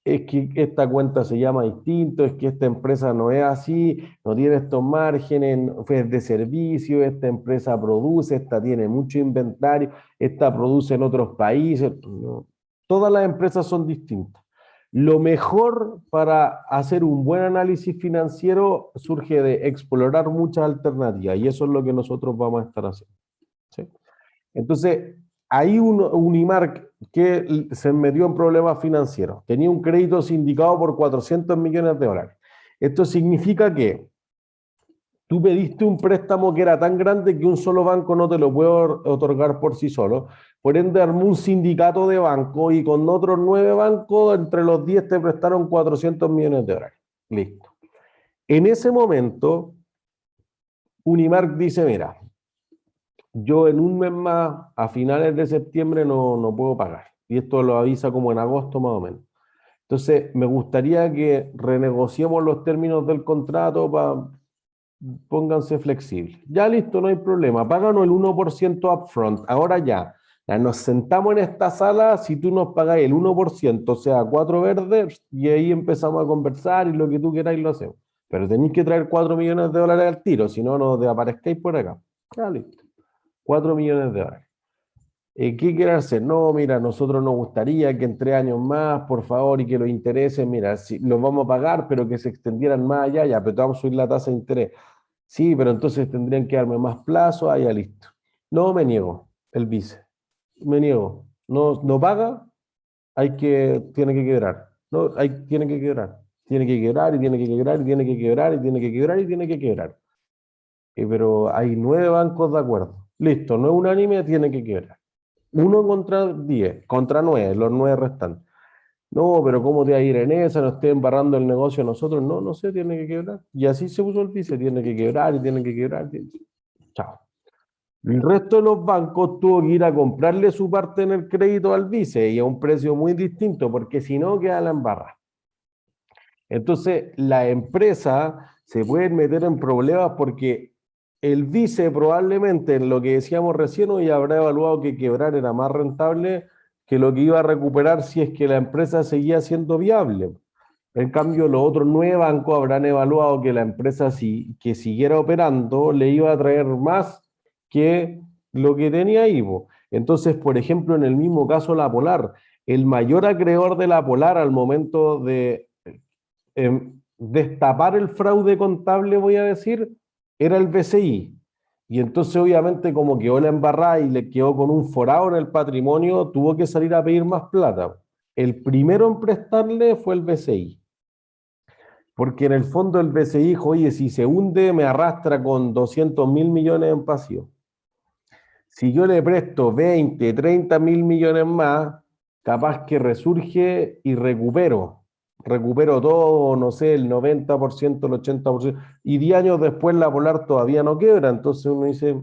Es que esta cuenta se llama distinto, es que esta empresa no es así, no tiene estos márgenes, es de servicio, esta empresa produce, esta tiene mucho inventario, esta produce en otros países. No. Todas las empresas son distintas. Lo mejor para hacer un buen análisis financiero surge de explorar muchas alternativas y eso es lo que nosotros vamos a estar haciendo. ¿Sí? Entonces, ahí Unimark que se metió en problemas financieros, tenía un crédito sindicado por 400 millones de dólares. Esto significa que tú pediste un préstamo que era tan grande que un solo banco no te lo puede otorgar por sí solo. Por ende, armó un sindicato de bancos y con otros 9 bancos, entre los 10 te prestaron 400 millones de dólares. Listo. En ese momento, Unimark dice, mira, yo en un mes más, a finales de septiembre, no puedo pagar. Y esto lo avisa como en agosto más o menos. Entonces, me gustaría que renegociemos los términos del contrato para... Pónganse flexibles. Ya listo, no hay problema. Páganos el 1% upfront. Ahora ya. Ya nos sentamos en esta sala, si tú nos pagas el 1%, o sea, 4 verdes, y ahí empezamos a conversar y lo que tú queráis lo hacemos. Pero tenéis que traer 4 millones de dólares al tiro, si no, no aparezcáis por acá. Ya listo. 4 millones de dólares. ¿Qué quiere hacer? No, mira, nosotros nos gustaría que en 3 años más, por favor, y que los intereses, mira, si los vamos a pagar, pero que se extendieran más allá, ya, pero te vamos a subir la tasa de interés. Sí, pero entonces tendrían que darme más plazo, ya listo. No, me niego, el vice. Me niego. No paga, tiene que quebrar. No, tiene que quebrar. Tiene que quebrar y tiene que quebrar y tiene que quebrar y tiene que quebrar y tiene que quebrar. Pero hay 9 bancos de acuerdo. Listo, no es unánime, tiene que quebrar. 1 contra 10, contra 9, los 9 restantes. No, pero ¿cómo te va a ir en esa? No esté embarrando el negocio a nosotros. No sé, tiene que quebrar. Y así se puso el vice, tiene que quebrar y tiene que quebrar. Chao. El resto de los bancos tuvo que ir a comprarle su parte en el crédito al vice y a un precio muy distinto, porque si no queda la embarra. Entonces, la empresa se puede meter en problemas porque el vice probablemente, en lo que decíamos recién, hoy habrá evaluado que quebrar era más rentable que lo que iba a recuperar si es que la empresa seguía siendo viable. En cambio, los otros 9 bancos habrán evaluado que la empresa que siguiera operando le iba a traer más que lo que tenía ahí. Entonces, por ejemplo, en el mismo caso la Polar, el mayor acreedor de la Polar al momento de destapar el fraude contable, voy a decir, era el BCI. Y entonces obviamente como quedó la embarrada y le quedó con un forado en el patrimonio, tuvo que salir a pedir más plata. El primero en prestarle fue el BCI. Porque en el fondo el BCI dijo, oye, si se hunde me arrastra con 200.000 millones en pasivo. Si yo le presto 20, 30.000 millones más, capaz que resurge y recupero todo, no sé, el 90%, el 80%, y 10 años después la Polar todavía no quiebra, entonces uno dice,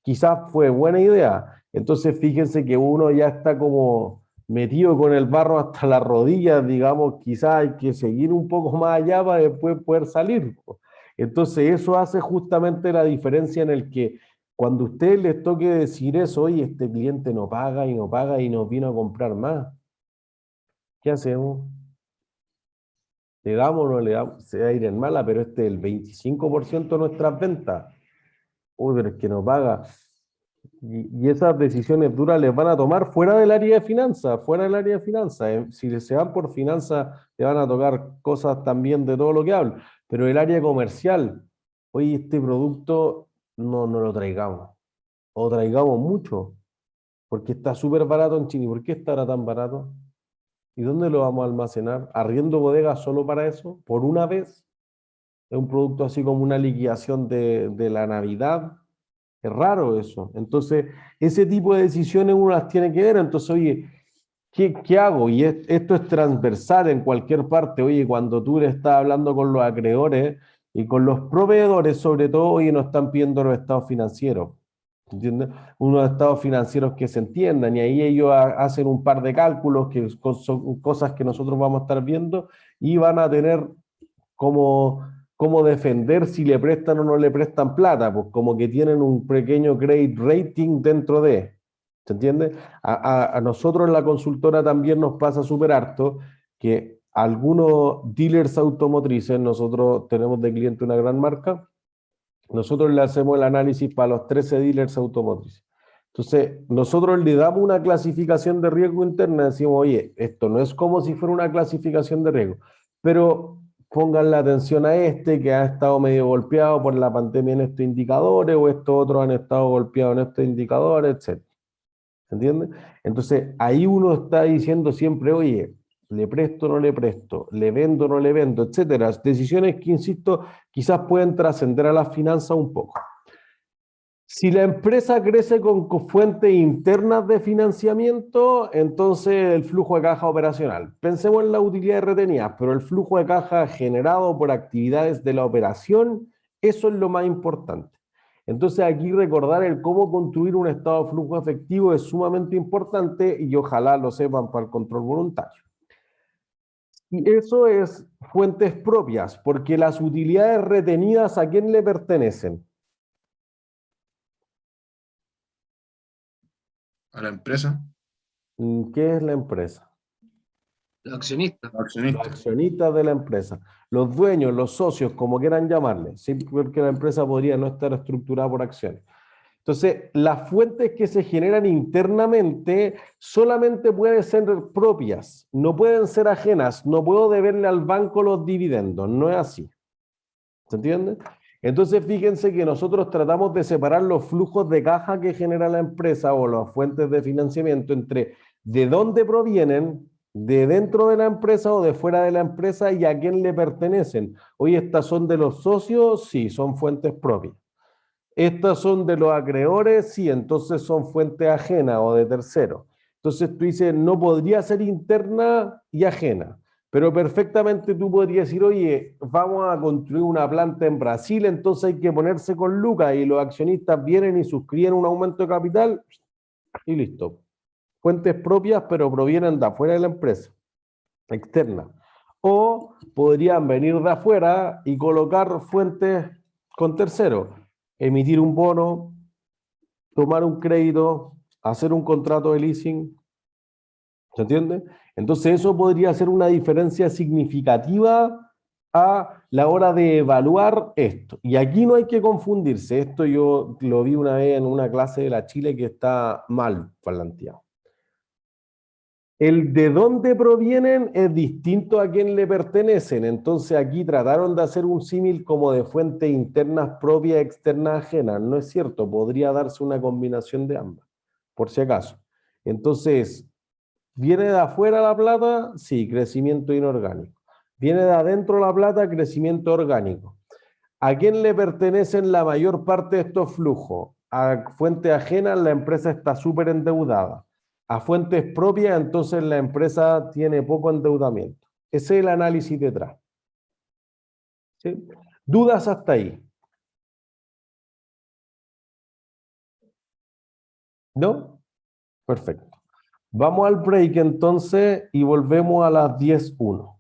quizás fue buena idea. Entonces fíjense que uno ya está como metido con el barro hasta las rodillas, digamos, quizás hay que seguir un poco más allá para después poder salir. Entonces eso hace justamente la diferencia en el que cuando a ustedes les toque decir eso, oye, este cliente no paga y no paga y nos vino a comprar más, ¿qué hacemos? ¿Le damos o no le damos? Se va a ir en mala, pero este es el 25% de nuestras ventas. Uy, pero es que no paga. Y esas decisiones duras les van a tomar fuera del área de finanzas, fuera del área de finanzas. Si se van por finanzas, le van a tocar cosas también de todo lo que hablo. Pero el área comercial, oye, este producto no lo traigamos. O traigamos mucho, porque está súper barato en Chile. ¿Por qué estará tan barato? ¿Y dónde lo vamos a almacenar? ¿Arriendo bodegas solo para eso? ¿Por una vez? ¿Es un producto así como una liquidación de la Navidad? Es raro eso. Entonces, ese tipo de decisiones uno las tiene que ver. Entonces, oye, ¿qué hago? Y esto es transversal en cualquier parte. Oye, cuando tú le estás hablando con los acreedores y con los proveedores, sobre todo, oye, nos están pidiendo los estados financieros. ¿entiendes? Unos estados financieros que se entiendan y ahí ellos hacen un par de cálculos que son cosas que nosotros vamos a estar viendo y van a tener cómo defender si le prestan o no le prestan plata, pues como que tienen un pequeño credit rating dentro de, ¿se entiende? A nosotros en la consultora también nos pasa súper harto que algunos dealers automotrices, nosotros tenemos de cliente una gran marca, nosotros le hacemos el análisis para los 13 dealers automotrices. Entonces, nosotros le damos una clasificación de riesgo interna, decimos, oye, esto no es como si fuera una clasificación de riesgo, pero pongan la atención a este que ha estado medio golpeado por la pandemia en estos indicadores, o estos otros han estado golpeados en estos indicadores, etc. ¿Se entiende? Entonces, ahí uno está diciendo siempre, oye, le presto o no le presto, le vendo o no le vendo, etcétera. Decisiones que, insisto, quizás pueden trascender a las finanzas un poco. Si la empresa crece con fuentes internas de financiamiento, entonces el flujo de caja operacional. Pensemos en las utilidades retenidas, pero el flujo de caja generado por actividades de la operación, eso es lo más importante. Entonces aquí recordar el cómo construir un estado de flujo efectivo es sumamente importante y ojalá lo sepan para el control voluntario. Y eso es fuentes propias, porque las utilidades retenidas, ¿a quién le pertenecen? A la empresa, ¿Qué es la empresa? Los accionistas. los Los accionistas. accionistas de la empresa, los dueños, los socios, como quieran llamarle, ¿sí? Porque la empresa podría no estar estructurada por acciones. Entonces, las fuentes que se generan internamente solamente pueden ser propias, no pueden ser ajenas, no puedo deberle al banco los dividendos, no es así. ¿Se entiende? Entonces, fíjense que nosotros tratamos de separar los flujos de caja que genera la empresa o las fuentes de financiamiento entre de dónde provienen, de dentro de la empresa o de fuera de la empresa y a quién le pertenecen. Oye, ¿estas son de los socios? Sí, son fuentes propias. ¿Estas son de los acreedores? Sí, entonces son fuentes ajenas o de terceros. Entonces tú dices, no podría ser interna y ajena. Pero perfectamente tú podrías decir, oye, vamos a construir una planta en Brasil, entonces hay que ponerse con lucas y los accionistas vienen y suscriben un aumento de capital y listo. Fuentes propias, pero provienen de afuera de la empresa, externa. O podrían venir de afuera y colocar fuentes con terceros, emitir un bono, tomar un crédito, hacer un contrato de leasing. ¿Se entiende? Entonces eso podría ser una diferencia significativa a la hora de evaluar esto. Y aquí no hay que confundirse. Esto yo lo vi una vez en una clase de la Chile que está mal planteado. El de dónde provienen es distinto a quién le pertenecen. Entonces aquí trataron de hacer un símil como de fuentes internas propias, externas, ajenas. No es cierto, podría darse una combinación de ambas, por si acaso. Entonces, ¿viene de afuera la plata? Sí, crecimiento inorgánico. ¿Viene de adentro la plata? Crecimiento orgánico. ¿A quién le pertenecen la mayor parte de estos flujos? A fuentes ajenas, la empresa está súper endeudada. A fuentes propias, entonces la empresa tiene poco endeudamiento. Ese es el análisis detrás. ¿Sí? ¿Dudas hasta ahí? ¿No? Perfecto. Vamos al break entonces y volvemos a las 10:01.